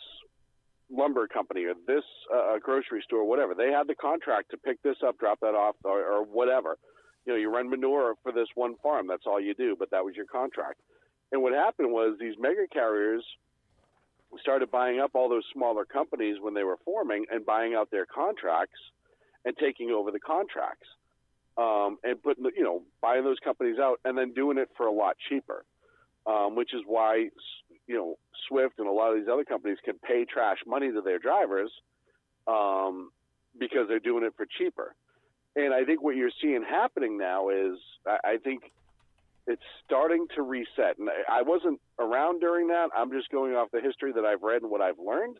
lumber company or this grocery store, whatever. They had the contract to pick this up, drop that off, or whatever. You run manure for this one farm. That's all you do, but that was your contract. And what happened was these mega carriers started buying up all those smaller companies when they were forming and buying out their contracts and taking over the contracts and putting, buying those companies out and then doing it for a lot cheaper, which is why, Swift and a lot of these other companies can pay trash money to their drivers because they're doing it for cheaper. And I think what you're seeing happening now is I think it's starting to reset. And I wasn't around during that. I'm just going off the history that I've read and what I've learned.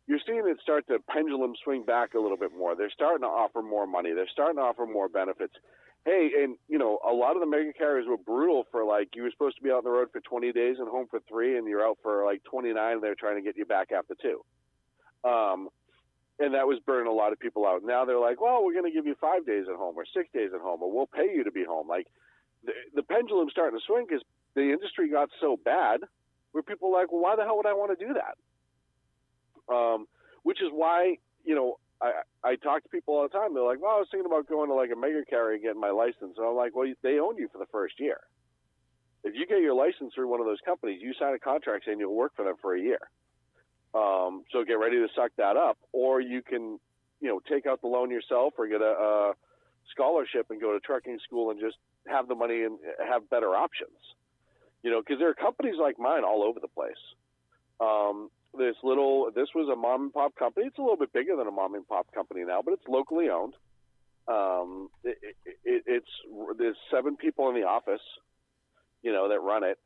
You're seeing it start to pendulum swing back a little bit more. They're starting to offer more money. They're starting to offer more benefits. Hey, and, a lot of the mega carriers were brutal for, you were supposed to be out on the road for 20 days and home for 3, and you're out for, 29, and they're trying to get you back after 2. And that was burning a lot of people out. Now they're like, well, we're going to give you 5 days at home or 6 days at home, or we'll pay you to be home. The pendulum's starting to swing because the industry got so bad where people are like, well, why the hell would I want to do that? Which is why, I talk to people all the time. They're like, well, I was thinking about going to a mega carrier and getting my license. And I'm like, well, they own you for the first year. If you get your license through one of those companies, you sign a contract saying you'll work for them for a year. So get ready to suck that up. Or you can, take out the loan yourself or get a scholarship and go to trucking school and just have the money and have better options. Because there are companies like mine all over the place. This was a mom and pop company. It's a little bit bigger than a mom and pop company now, but it's locally owned. There's 7 people in the office, that run it.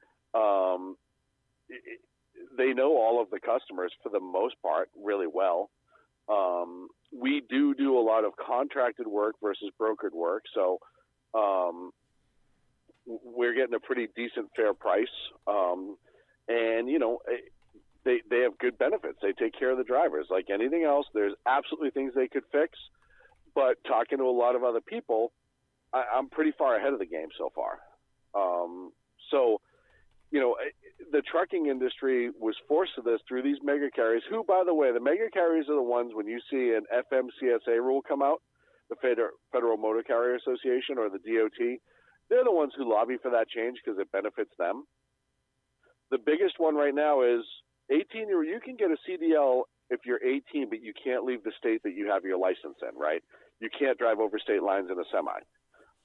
They know all of the customers for the most part really well. We do a lot of contracted work versus brokered work. So, we're getting a pretty decent fair price. And they have good benefits. They take care of the drivers. Like anything else, there's absolutely things they could fix. But talking to a lot of other people, I'm pretty far ahead of the game so far. The trucking industry was forced to this through these mega carriers, who, by the way, the mega carriers are the ones when you see an FMCSA rule come out, the Federal Motor Carrier Association or the DOT, they're the ones who lobby for that change because it benefits them. The biggest one right now is 18-year-old. You can get a CDL if you're 18, but you can't leave the state that you have your license in, right? You can't drive over state lines in a semi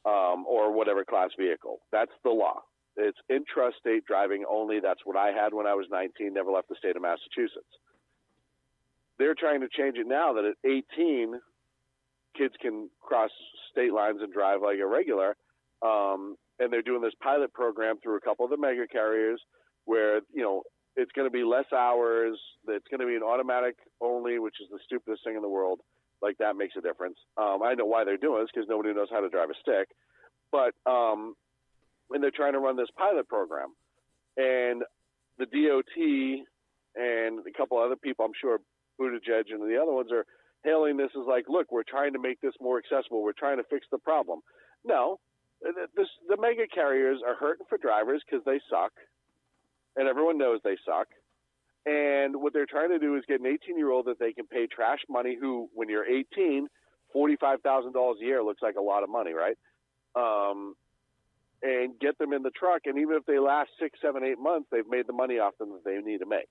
or whatever class vehicle. That's the law. It's intrastate driving only. That's what I had when I was 19, never left the state of Massachusetts. They're trying to change it now that at 18, kids can cross state lines and drive like a regular. And they're doing this pilot program through a couple of the mega carriers where, it's going to be less hours. It's going to be an automatic only, which is the stupidest thing in the world. Like, that makes a difference. I know why they're doing this, because nobody knows how to drive a stick. But, and they're trying to run this pilot program. And the DOT and a couple other people, I'm sure Buttigieg and the other ones, are hailing this as like, look, we're trying to make this more accessible. We're trying to fix the problem. No, the mega carriers are hurting for drivers because they suck. And everyone knows they suck. And what they're trying to do is get an 18-year-old that they can pay trash money who, when you're 18, $45,000 a year looks like a lot of money, right? And get them in the truck. And even if they last 6, 7, 8 months, they've made the money off them that they need to make.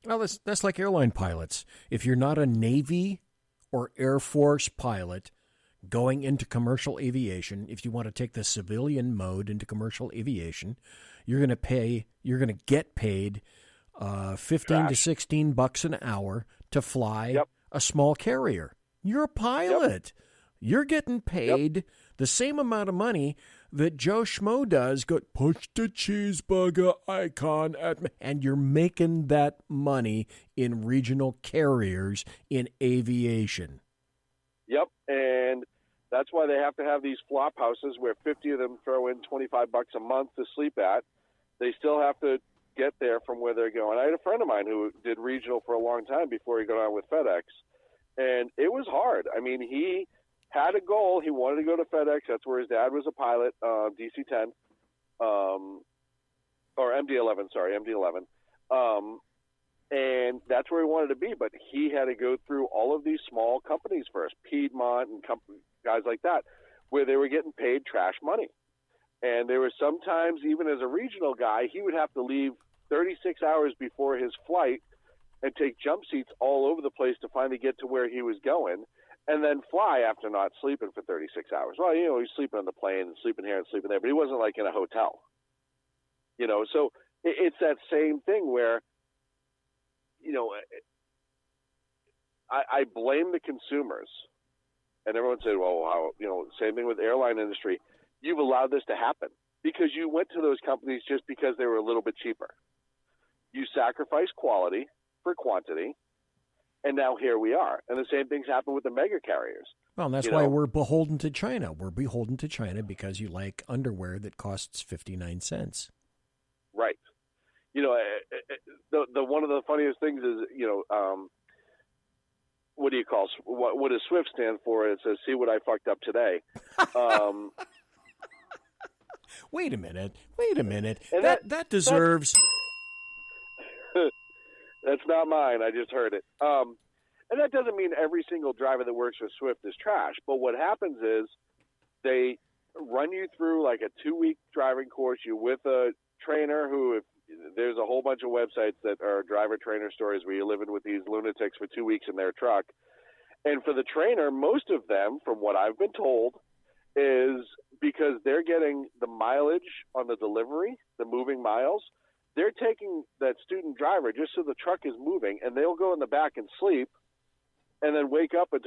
Well, that's like airline pilots. If you're not a Navy or Air Force pilot going into commercial aviation, if you want to take the civilian mode into commercial aviation, you're going to get paid $15 to $16 an hour to fly a small carrier. You're a pilot. You're getting paid the same amount of money that Joe Schmo does. Go push the cheeseburger icon at me, and you're making that money in regional carriers in aviation. Yep, and that's why they have to have these flop houses where 50 of them throw in $25 a month to sleep at. They still have to get there from where they're going. I had a friend of mine who did regional for a long time before he got on with FedEx, and it was hard. I mean, he had a goal. He wanted to go to FedEx. That's where his dad was a pilot, DC-10, or MD-11, sorry, MD-11. And that's where he wanted to be, but he had to go through all of these small companies first, Piedmont and guys like that, where they were getting paid trash money. And there were sometimes, even as a regional guy, he would have to leave 36 hours before his flight and take jump seats all over the place to finally get to where he was going, and then fly after not sleeping for 36 hours. Well, he's sleeping on the plane and sleeping here and sleeping there, but he wasn't like in a hotel. So it's that same thing where, I blame the consumers. And everyone said, well, same thing with airline industry. You've allowed this to happen because you went to those companies just because they were a little bit cheaper. You sacrificed quality for quantity, and now here we are. And the same things happen with the mega carriers. Well, and that's why we're beholden to China. We're beholden to China because you like underwear that costs 59 cents. Right. The one of the funniest things is, what do you call, what does SWIFT stand for? It says, see what I fucked up today. Wait a minute. And that deserves... That's not mine. I just heard it. And that doesn't mean every single driver that works for SWIFT is trash. But what happens is they run you through like a 2-week driving course. You're with a trainer who, there's a whole bunch of websites that are driver trainer stories where you're living with these lunatics for 2 weeks in their truck. And for the trainer, most of them, from what I've been told, is because they're getting the mileage on the delivery, the moving miles. They're taking that student driver just so the truck is moving, and they'll go in the back and sleep and then wake up but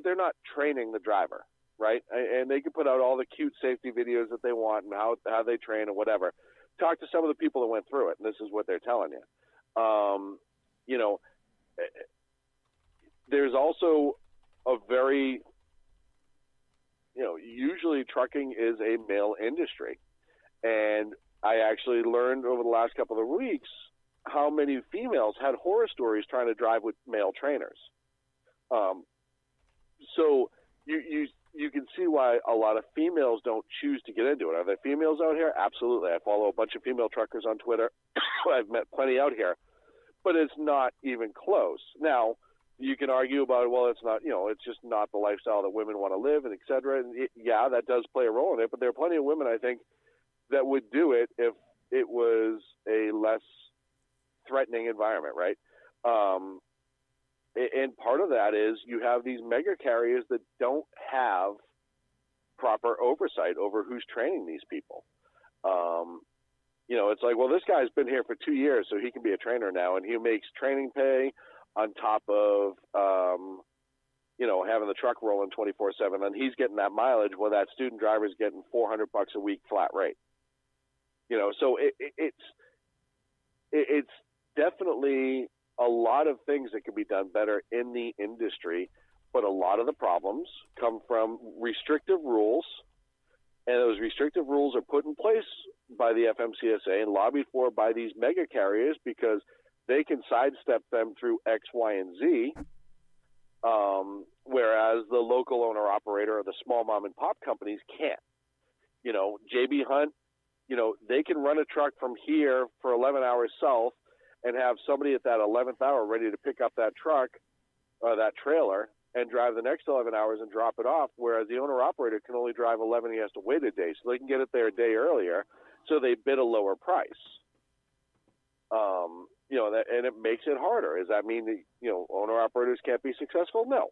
they're not training the driver, right? And they can put out all the cute safety videos that they want and how they train and whatever. Talk to some of the people that went through it, and this is what they're telling you. There's also a very, usually trucking is a male industry. And I actually learned over the last couple of weeks how many females had horror stories trying to drive with male trainers. So you can see why a lot of females don't choose to get into it. Are there females out here? Absolutely. I follow a bunch of female truckers on Twitter. I've met plenty out here, but it's not even close. Now, you can argue about, well, it's not, it's just not the lifestyle that women want to live, and et cetera. And yeah, that does play a role in it, but there are plenty of women, I think, that would do it if it was a less threatening environment, right? And part of that is you have these mega carriers that don't have proper oversight over who's training these people. It's like, well, this guy's been here for 2 years, so he can be a trainer now, and he makes training pay on top of, having the truck rolling 24/7, and he's getting that mileage while that student driver's getting $400 a week flat rate. So it's definitely a lot of things that can be done better in the industry, but a lot of the problems come from restrictive rules, and those restrictive rules are put in place by the FMCSA and lobbied for by these mega carriers because they can sidestep them through X, Y, and Z, whereas the local owner-operator or the small mom-and-pop companies can't. JB Hunt, they can run a truck from here for 11 hours south and have somebody at that 11th hour ready to pick up that truck or that trailer and drive the next 11 hours and drop it off, whereas the owner-operator can only drive 11. He has to wait a day, so they can get it there a day earlier, so they bid a lower price. And it makes it harder. Does that mean that, owner-operators can't be successful? No.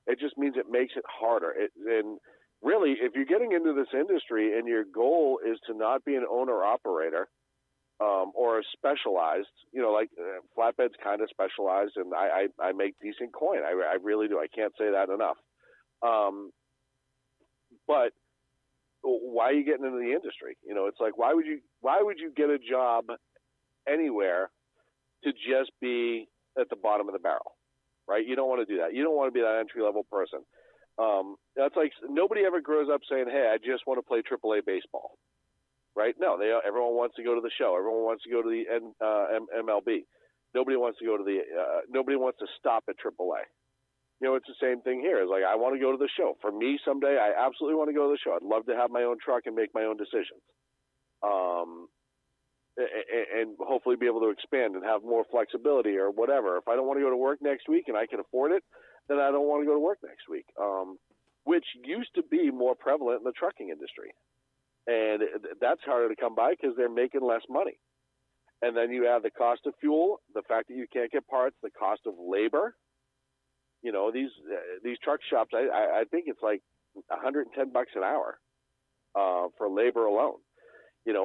It just means it makes it harder. And really, if you're getting into this industry and your goal is to not be an owner-operator or specialized, flatbed's kind of specialized, and I make decent coin. I really do. I can't say that enough. But why are you getting into the industry? It's like, why would you get a job anywhere to just be at the bottom of the barrel, right? You don't want to do that. You don't want to be that entry-level person. That's like nobody ever grows up saying, hey, I just want to play AAA baseball, right? No, everyone wants to go to the show. Everyone wants to go to the MLB. Nobody wants to go to nobody wants to stop at AAA. It's the same thing here. It's like, I want to go to the show. For me, someday, I absolutely want to go to the show. I'd love to have my own truck and make my own decisions. And hopefully be able to expand and have more flexibility or whatever. If I don't want to go to work next week and I can afford it, then I don't want to go to work next week, which used to be more prevalent in the trucking industry. And that's harder to come by because they're making less money. And then you add the cost of fuel, the fact that you can't get parts, the cost of labor. These truck shops, I think it's like $110 an hour for labor alone.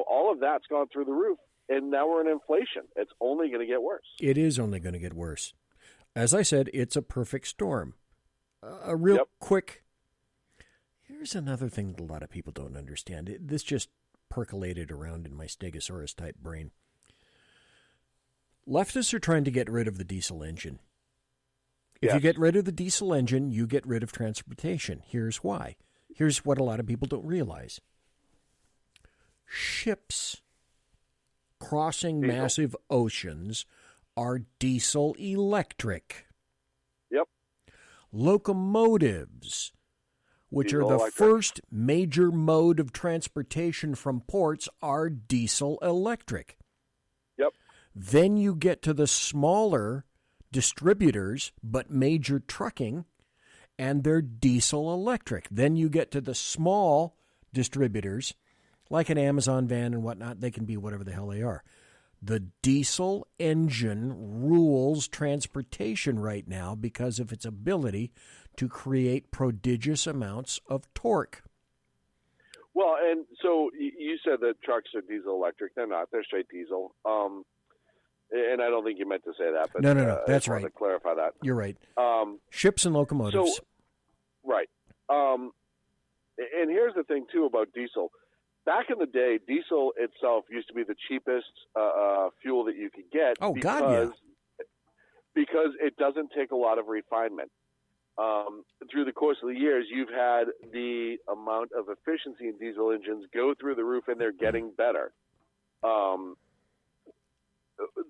All of that's gone through the roof, and now we're in inflation. It's only going to get worse. It is only going to get worse. As I said, it's a perfect storm. A real quick, here's another thing that a lot of people don't understand. This just percolated around in my Stegosaurus-type brain. Leftists are trying to get rid of the diesel engine. If you get rid of the diesel engine, you get rid of transportation. Here's why. Here's what a lot of people don't realize. Ships crossing massive oceans are diesel electric. Yep. Locomotives, which are the first major mode of transportation from ports, are diesel electric. Yep. Then you get to the smaller distributors, but major trucking, and they're diesel electric. Then you get to the small distributors, like an Amazon van and whatnot. They can be whatever the hell they are. The diesel engine rules transportation right now because of its ability to create prodigious amounts of torque. Well, and so you said that trucks are diesel electric. They're not. They're straight diesel. And I don't think you meant to say that. But No. That's right. To clarify that. You're right. Ships and locomotives. Right. And here's the thing, too, about diesel. Back in the day, diesel itself used to be the cheapest fuel that you could get. Oh, God, yeah. Because it doesn't take a lot of refinement. Through the course of the years, you've had the amount of efficiency in diesel engines go through the roof, and they're getting better.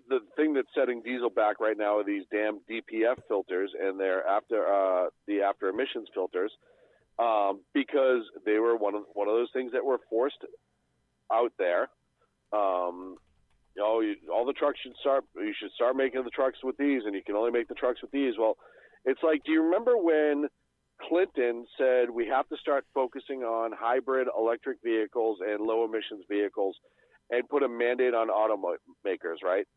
The thing that's setting diesel back right now are these damn DPF filters and their the after emissions filters. Because they were one of those things that were forced out there. All the trucks you should start making the trucks with these, and you can only make the trucks with these. Well, it's like, do you remember when Clinton said we have to start focusing on hybrid electric vehicles and low emissions vehicles and put a mandate on automakers, right?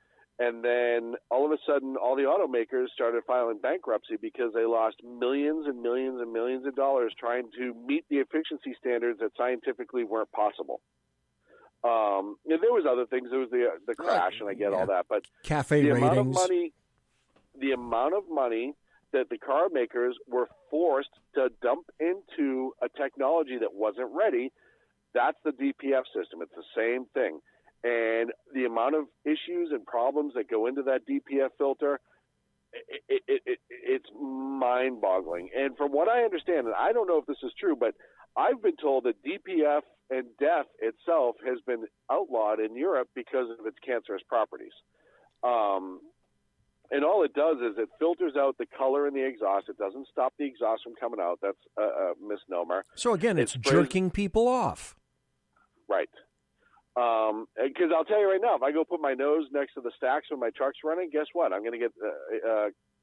And then all of a sudden, all the automakers started filing bankruptcy because they lost millions and millions and millions of dollars trying to meet the efficiency standards that scientifically weren't possible. And there was other things. There was the crash, and I get all that. But cafe the ratings. the amount of money that the car makers were forced to dump into a technology that wasn't ready, that's the DPF system. It's the same thing. And the amount of issues and problems that go into that DPF filter, it's mind-boggling. And from what I understand, and I don't know if this is true, but I've been told that DPF and DEF itself has been outlawed in Europe because of its cancerous properties. And all it does is it filters out the color in the exhaust. It doesn't stop the exhaust from coming out. That's a misnomer. So, again, it's jerking people off. Right. Because I'll tell you right now, if I go put my nose next to the stacks when my truck's running, guess what? I'm going to get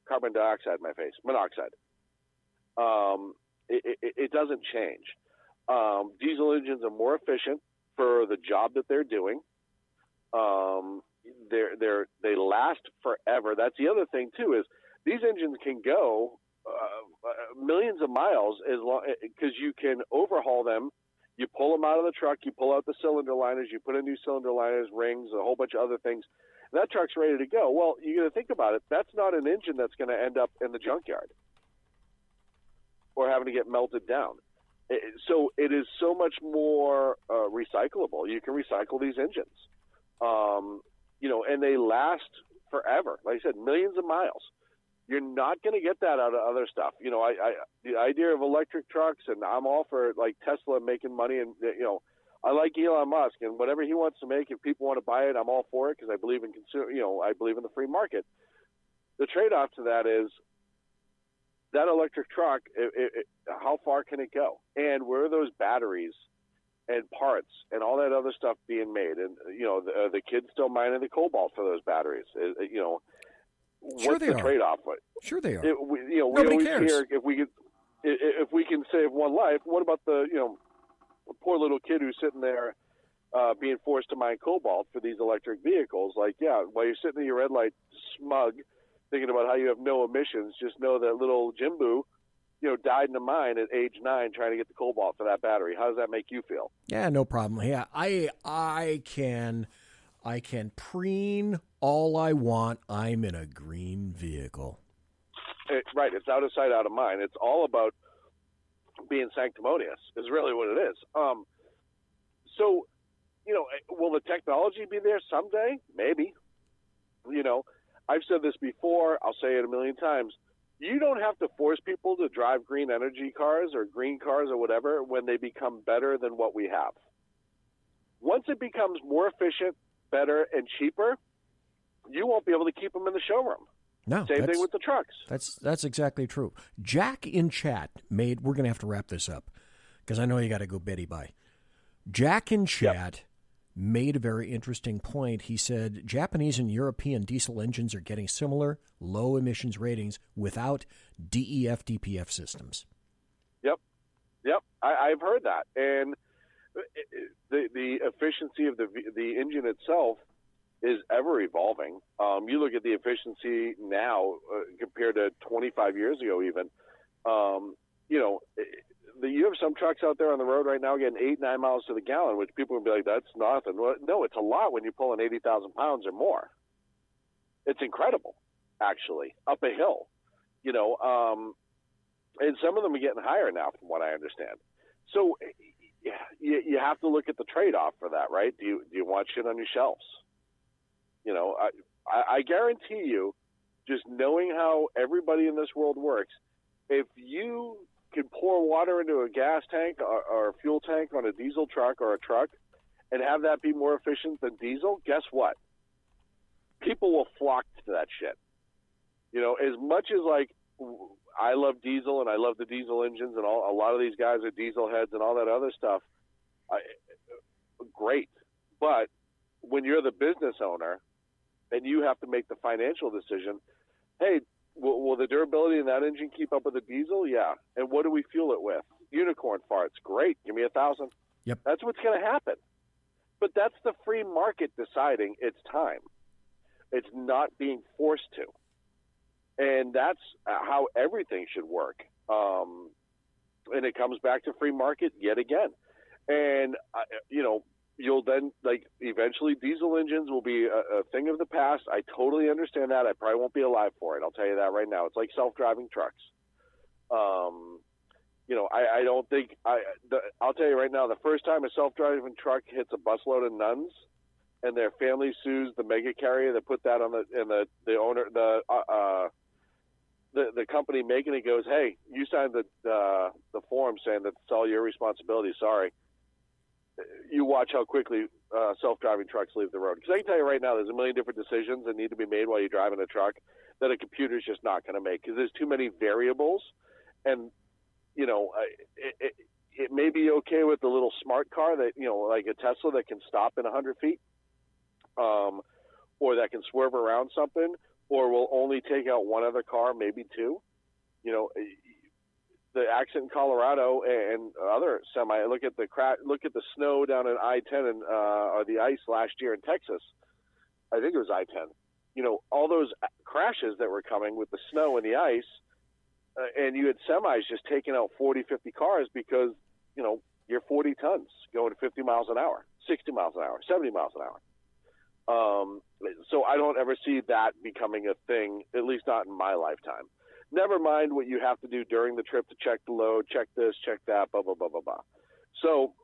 carbon dioxide in my face, monoxide. It doesn't change. Diesel engines are more efficient for the job that they're doing. They last forever. That's the other thing too, is these engines can go millions of miles as long because you can overhaul them. You pull them out of the truck, you pull out the cylinder liners, you put in new cylinder liners, rings, a whole bunch of other things. And that truck's ready to go. Well, you got to think about it. That's not an engine that's going to end up in the junkyard or having to get melted down. So it is so much more recyclable. You can recycle these engines. And they last forever. Like I said, millions of miles. You're not going to get that out of other stuff. The idea of electric trucks, and I'm all for like Tesla making money, and I like Elon Musk, and whatever he wants to make, if people want to buy it, I'm all for it because I believe in I believe in the free market. The trade-off to that is that electric truck. How far can it go? And where are those batteries and parts and all that other stuff being made? And the kids still mining the cobalt for those batteries. Sure what's the trade-off? Sure they are. We Nobody always cares. hear if we can save one life. What about the poor little kid who's sitting there being forced to mine cobalt for these electric vehicles? Like, yeah, while you're sitting in your red light, smug, thinking about how you have no emissions, just know that little Jimbo, died in a mine at age 9 trying to get the cobalt for that battery. How does that make you feel? Yeah, no problem. Yeah, I can preen all I want. I'm in a green vehicle. Right. It's out of sight, out of mind. It's all about being sanctimonious is really what it is. So, will the technology be there someday? Maybe. I've said this before. I'll say it a million times. You don't have to force people to drive green energy cars or green cars or whatever when they become better than what we have. Once it becomes more efficient, better, and cheaper, you won't be able to keep them in the showroom. No, Same thing with the trucks. That's exactly true. Jack in chat we're going to have to wrap this up because I know you got to go Betty bye. Jack in chat made a very interesting point. He said Japanese and European diesel engines are getting similar low emissions ratings without DEF DPF systems. Yep. I've heard that, and the efficiency of the engine itself is ever evolving. You look at the efficiency now compared to 25 years ago, even. You have some trucks out there on the road right now getting 8-9 miles to the gallon, which people would be like, "That's nothing." Well, no, it's a lot when you're pulling 80,000 pounds or more. It's incredible, actually, up a hill. And some of them are getting higher now, from what I understand. So you have to look at the trade-off for that, right? Do you want shit on your shelves? I guarantee you, just knowing how everybody in this world works, if you can pour water into a gas tank or a fuel tank on a diesel truck or a truck and have that be more efficient than diesel, guess what? People will flock to that shit. As much as like I love diesel and I love the diesel engines and a lot of these guys are diesel heads and all that other stuff, great. But when you're the business owner and you have to make the financial decision, hey, will the durability in that engine keep up with the diesel? Yeah. And what do we fuel it with? Unicorn farts. Great. Give me 1,000. Yep. That's what's going to happen. But that's the free market deciding it's time. It's not being forced to. And that's how everything should work. And it comes back to free market yet again. And, you'll then, eventually diesel engines will be a thing of the past. I totally understand that. I probably won't be alive for it. I'll tell you that right now. It's like self-driving trucks. I don't think I'll tell you right now, the first time a self-driving truck hits a busload of nuns and their family sues the mega carrier that put that on the owner, the company making it goes, hey, you signed the form saying that it's all your responsibility. Sorry. You watch how quickly self-driving trucks leave the road. Because I can tell you right now, there's a million different decisions that need to be made while you're driving a truck that a computer's just not going to make because there's too many variables. And, it may be okay with the little smart car that, like a Tesla that can stop in 100 feet or that can swerve around something or will only take out one other car, maybe two. The accident in Colorado and other semi. Look at the snow down in I-10 and or the ice last year in Texas. I think it was I-10. All those crashes that were coming with the snow and the ice, and you had semis just taking out 40, 50 cars because you're 40 tons going 50 miles an hour, 60 miles an hour, 70 miles an hour. So I don't ever see that becoming a thing, at least not in my lifetime. Never mind what you have to do during the trip to check the load, check this, check that, blah, blah, blah, blah, blah. So,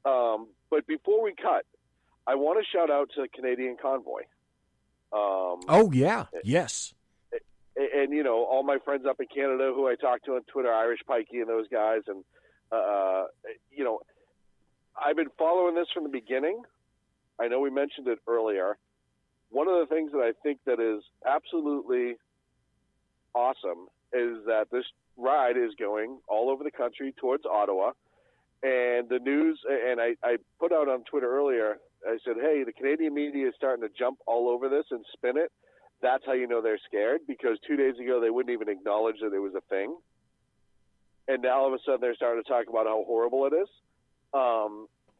but before we cut, I want to shout out to the Canadian convoy. Oh, yeah. Yes. And, all my friends up in Canada who I talk to on Twitter, Irish Pikey and those guys. And, I've been following this from the beginning. I know we mentioned it earlier. One of the things that I think that is absolutely awesome is that this ride is going all over the country towards Ottawa. And the news, and I put out on Twitter earlier, I said, hey, the Canadian media is starting to jump all over this and spin it. That's how you know they're scared, because 2 days ago they wouldn't even acknowledge that it was a thing. And now all of a sudden they're starting to talk about how horrible it is.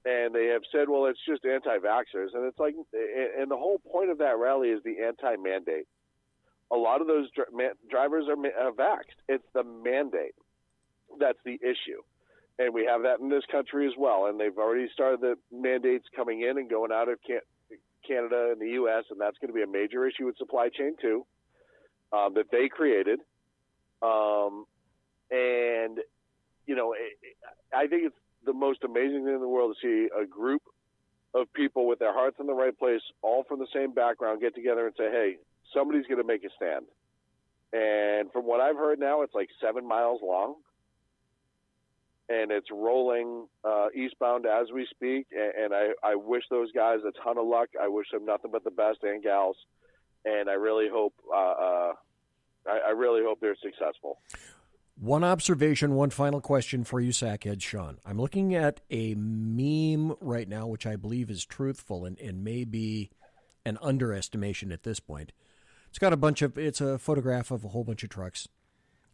And they have said, well, it's just anti-vaxxers. And it's like, and the whole point of that rally is the anti-mandate. A lot of those drivers are vaxxed. It's the mandate that's the issue. And we have that in this country as well. And they've already started the mandates coming in and going out of Canada and the U.S., and that's going to be a major issue with supply chain too, that they created. And, I think it's the most amazing thing in the world to see a group of people with their hearts in the right place, all from the same background, get together and say, hey, somebody's going to make a stand. And from what I've heard now, it's like 7 miles long. And it's rolling eastbound as we speak. And I wish those guys a ton of luck. I wish them nothing but the best, and gals. And I really hope they're successful. One observation, one final question for you, Sackhead Sean. I'm looking at a meme right now, which I believe is truthful and may be an underestimation at this point. It's a photograph of a whole bunch of trucks.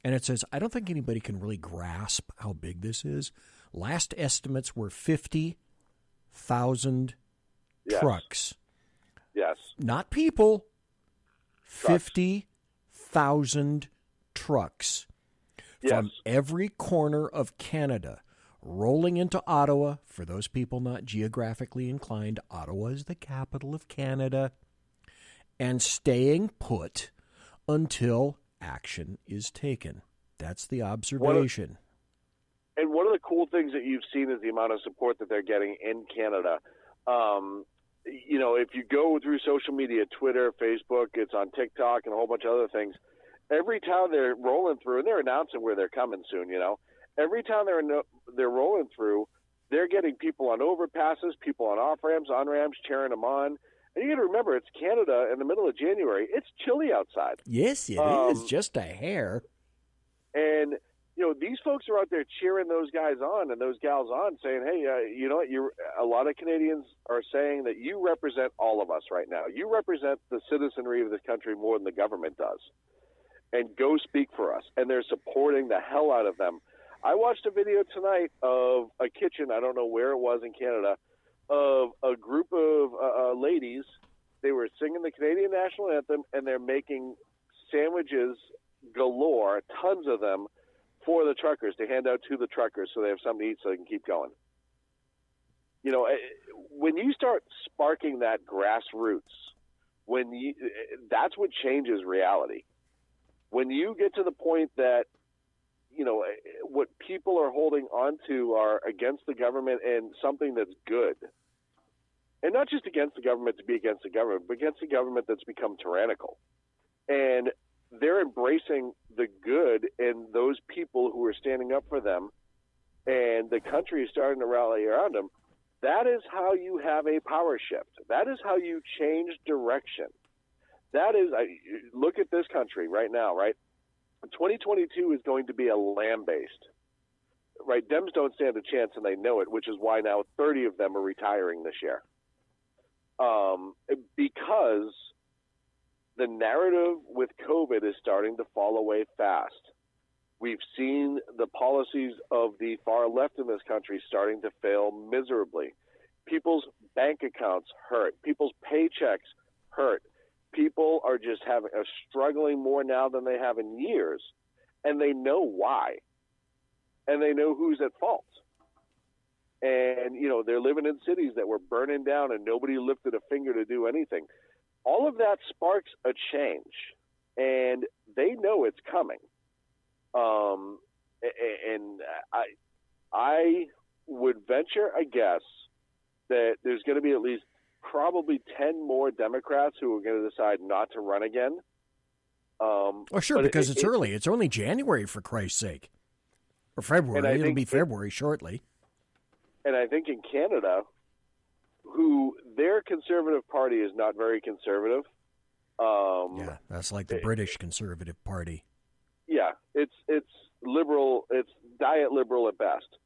And it says, I don't think anybody can really grasp how big this is. Last estimates were 50,000 trucks. Yes. Not people. Trucks. 50,000 trucks. Yes. From every corner of Canada, rolling into Ottawa. For those people not geographically inclined, Ottawa is the capital of Canada. And staying put until action is taken. That's the observation. And one of the cool things that you've seen is the amount of support that they're getting in Canada. If you go through social media, Twitter, Facebook, it's on TikTok and a whole bunch of other things, every town they're rolling through, and they're announcing where they're coming soon, every town they're rolling through, they're getting people on overpasses, people on off-ramps, on-ramps, cheering them on. And you got to remember, it's Canada in the middle of January. It's chilly outside. Yes, it is. Just a hair. And, these folks are out there cheering those guys on and those gals on, saying, hey, you know what? A lot of Canadians are saying that you represent all of us right now. You represent the citizenry of this country more than the government does. And go speak for us. And they're supporting the hell out of them. I watched a video tonight of a kitchen, I don't know where it was in Canada, of a group of ladies. they were singing the Canadian national anthem, and they're making sandwiches galore, tons of them, for the truckers to hand out to the truckers so they have something to eat so they can keep going. You know, when you start sparking that grassroots, that's what changes reality. When you get to the point that, you know, what people are holding on to are against the government and something that's good. And not just against the government to be against the government, but against the government that's become tyrannical. And they're embracing the good and those people who are standing up for them, and the country is starting to rally around them. That is how you have a power shift. That is how you change direction. That is, look at this country right now, right? 2022 is going to be a land-based, right? Dems don't stand a chance, and they know it, which is why now 30 of them are retiring this year. Because the narrative with COVID is starting to fall away fast. We've seen the policies of the far left in this country starting to fail miserably. People's bank accounts hurt. People's paychecks hurt. People are just struggling more now than they have in years, and they know why. And they know who's at fault. And, you know, they're living in cities that were burning down and nobody lifted a finger to do anything. All of that sparks a change, and they know it's coming. And I would venture a guess that there's going to be at least probably 10 more Democrats who are going to decide not to run again. Oh, sure, because it's early. It's only January, for Christ's sake. Or February. It'll be February shortly. And I think in Canada, who their Conservative Party is not very conservative. Yeah, that's like the British Conservative Party. Yeah, it's liberal. It's diet liberal at best.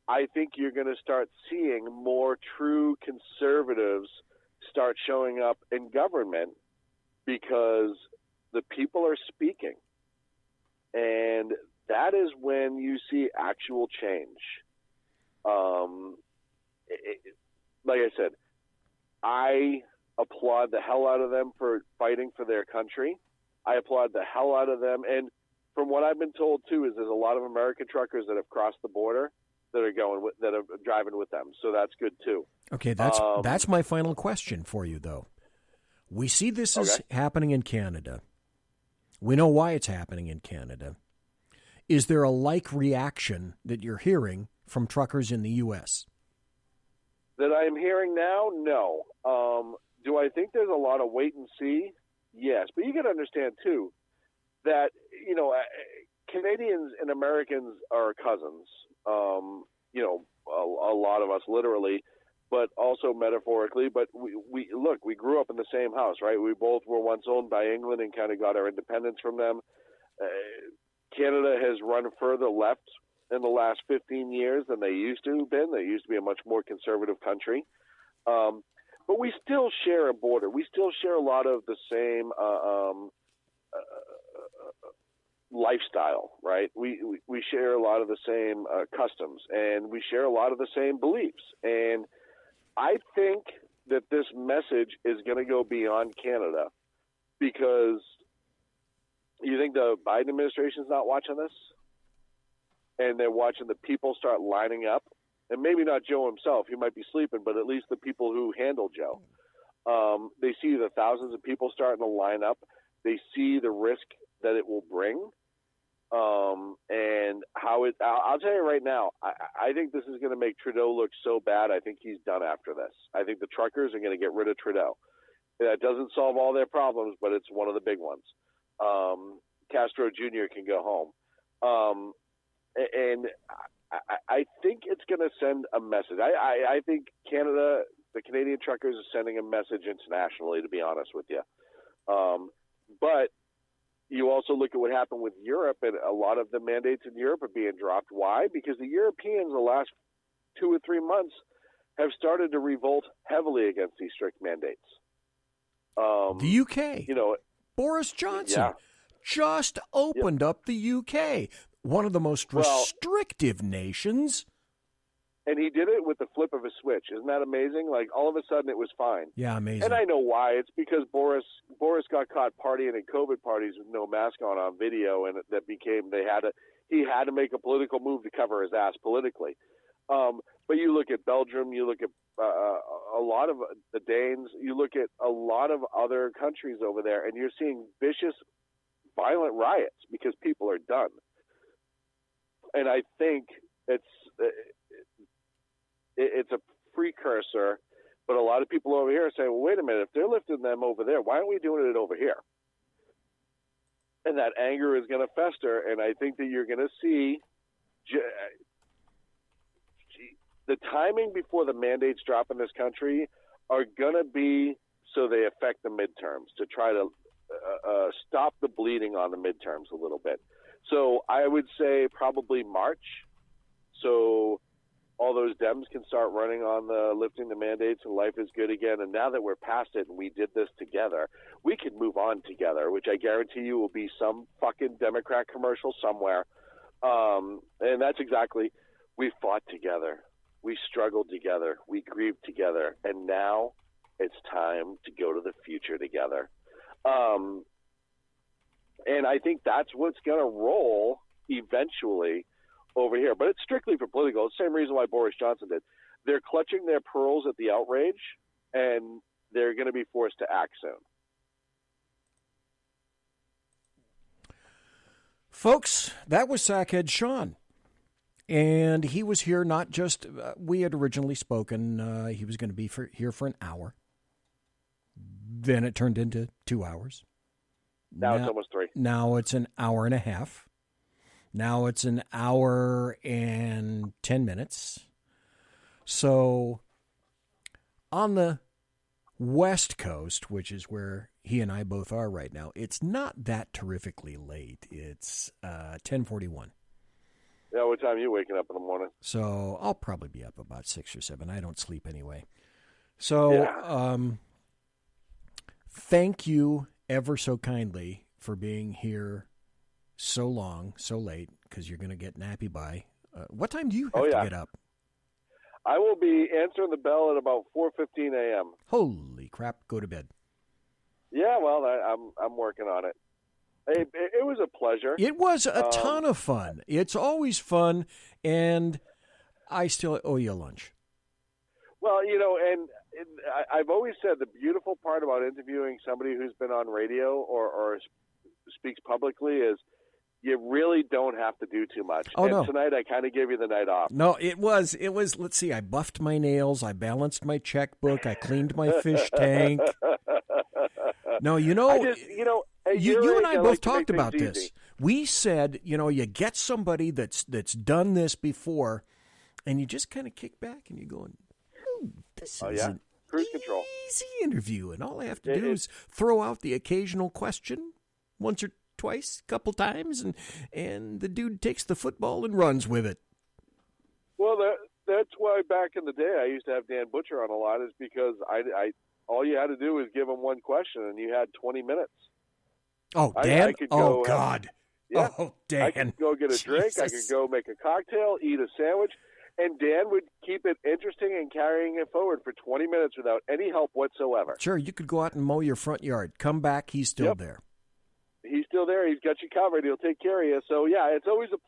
I think you're going to start seeing more true conservatives start showing up in government because the people are speaking. And that is when you see actual change. Like I said, I applaud the hell out of them for fighting for their country. I applaud the hell out of them. And from what I've been told, too, is there's a lot of American truckers that have crossed the border that are driving with them. So that's good, too. Okay, that's my final question for you, though. We see this is happening in Canada. We know why it's happening in Canada. Is there a like reaction that you're hearing from truckers in the U.S.? That I am hearing now? No. Do I think there's a lot of wait and see? Yes. But you got to understand, too, that, you know, Canadians and Americans are cousins. You know, a lot of us literally, but also metaphorically. But we grew up in the same house, right? We both were once owned by England and kind of got our independence from them. Canada has run further left in the last 15 years than they used to have been. They used to be a much more conservative country. But we still share a border. We still share a lot of the same lifestyle, right? We share a lot of the same customs, and we share a lot of the same beliefs. And I think that this message is going to go beyond Canada, because you think the Biden administration is not watching this? And they're watching the people start lining up, and maybe not Joe himself, he might be sleeping, but at least the people who handle Joe. They see the thousands of people starting to line up. They see the risk that it will bring, and how it. I'll tell you right now, I think this is going to make Trudeau look so bad. I think he's done after this. I think the truckers are going to get rid of Trudeau. That doesn't solve all their problems, but it's one of the big ones. Castro Jr. can go home. And I think it's going to send a message. I think Canada, the Canadian truckers, are sending a message internationally, to be honest with you. But you also look at what happened with Europe, and a lot of the mandates in Europe are being dropped. Why? Because the Europeans the last 2 or 3 months have started to revolt heavily against these strict mandates. The UK. You know, Boris Johnson just opened up the UK. One of the most restrictive nations. And he did it with the flip of a switch. Isn't that amazing? Like, all of a sudden it was fine. Yeah, amazing. And I know why. It's because Boris got caught partying at COVID parties with no mask on video, and that became he had to make a political move to cover his ass politically. But you look at Belgium, you look at a lot of the Danes, you look at a lot of other countries over there, and you're seeing vicious, violent riots because people are done. And I think it's a precursor, but a lot of people over here are saying, well, wait a minute, if they're lifting them over there, why aren't we doing it over here? And that anger is going to fester, and I think that you're going to see the timing before the mandates drop in this country are going to be so they affect the midterms to try to stop the bleeding on the midterms a little bit. So I would say probably March, so all those Dems can start running on the lifting the mandates and life is good again. And now that we're past it and we did this together, we can move on together, which I guarantee you will be some fucking Democrat commercial somewhere. And that's exactly, we fought together. We struggled together. We grieved together. And now it's time to go to the future together. And I think that's what's going to roll eventually over here. But it's strictly for political. It's the same reason why Boris Johnson did. They're clutching their pearls at the outrage, and they're going to be forced to act soon. Folks, that was Sackhead Sean. And he was here not just, we had originally spoken, he was going to be here for an hour. Then it turned into 2 hours. Now it's almost 3. Now it's an hour and a half. Now it's an hour and 10 minutes. So on the West Coast, which is where he and I both are right now, it's not that terrifically late. It's 10:41. Yeah, what time are you waking up in the morning? So I'll probably be up about 6 or 7. I don't sleep anyway. So thank you ever so kindly for being here so long, so late, because you're going to get nappy by. What time do you have to get up? I will be answering the bell at about 4:15 a.m. Holy crap, go to bed. Yeah, well, I'm working on it. Hey, it was a pleasure. It was a ton of fun. It's always fun, and I still owe you lunch. Well, you know, and I've always said the beautiful part about interviewing somebody who's been on radio or speaks publicly is you really don't have to do too much. Oh, no. Tonight I kind of gave you the night off. No, it was, let's see, I buffed my nails, I balanced my checkbook, I cleaned my fish tank. No, you know, you and I both talked about this. Easy. We said, you know, you get somebody that's done this before, and you just kind of kick back and you're going, this is an cruise control, easy interview, and all I have to do is throw out the occasional question once or twice, couple times, and the dude takes the football and runs with it. Well, that's why back in the day I used to have Dan Butcher on a lot, is because I all you had to do was give him one question, and you had 20 minutes. Oh, Dan? I could go God. Oh, Dan. I could go get a drink. Jesus. I could go make a cocktail, eat a sandwich, and Dan would keep it interesting and carrying it forward for 20 minutes without any help whatsoever. Sure, you could go out and mow your front yard. Come back, he's still there. He's still there. He's got you covered. He'll take care of you. So, yeah, it's always a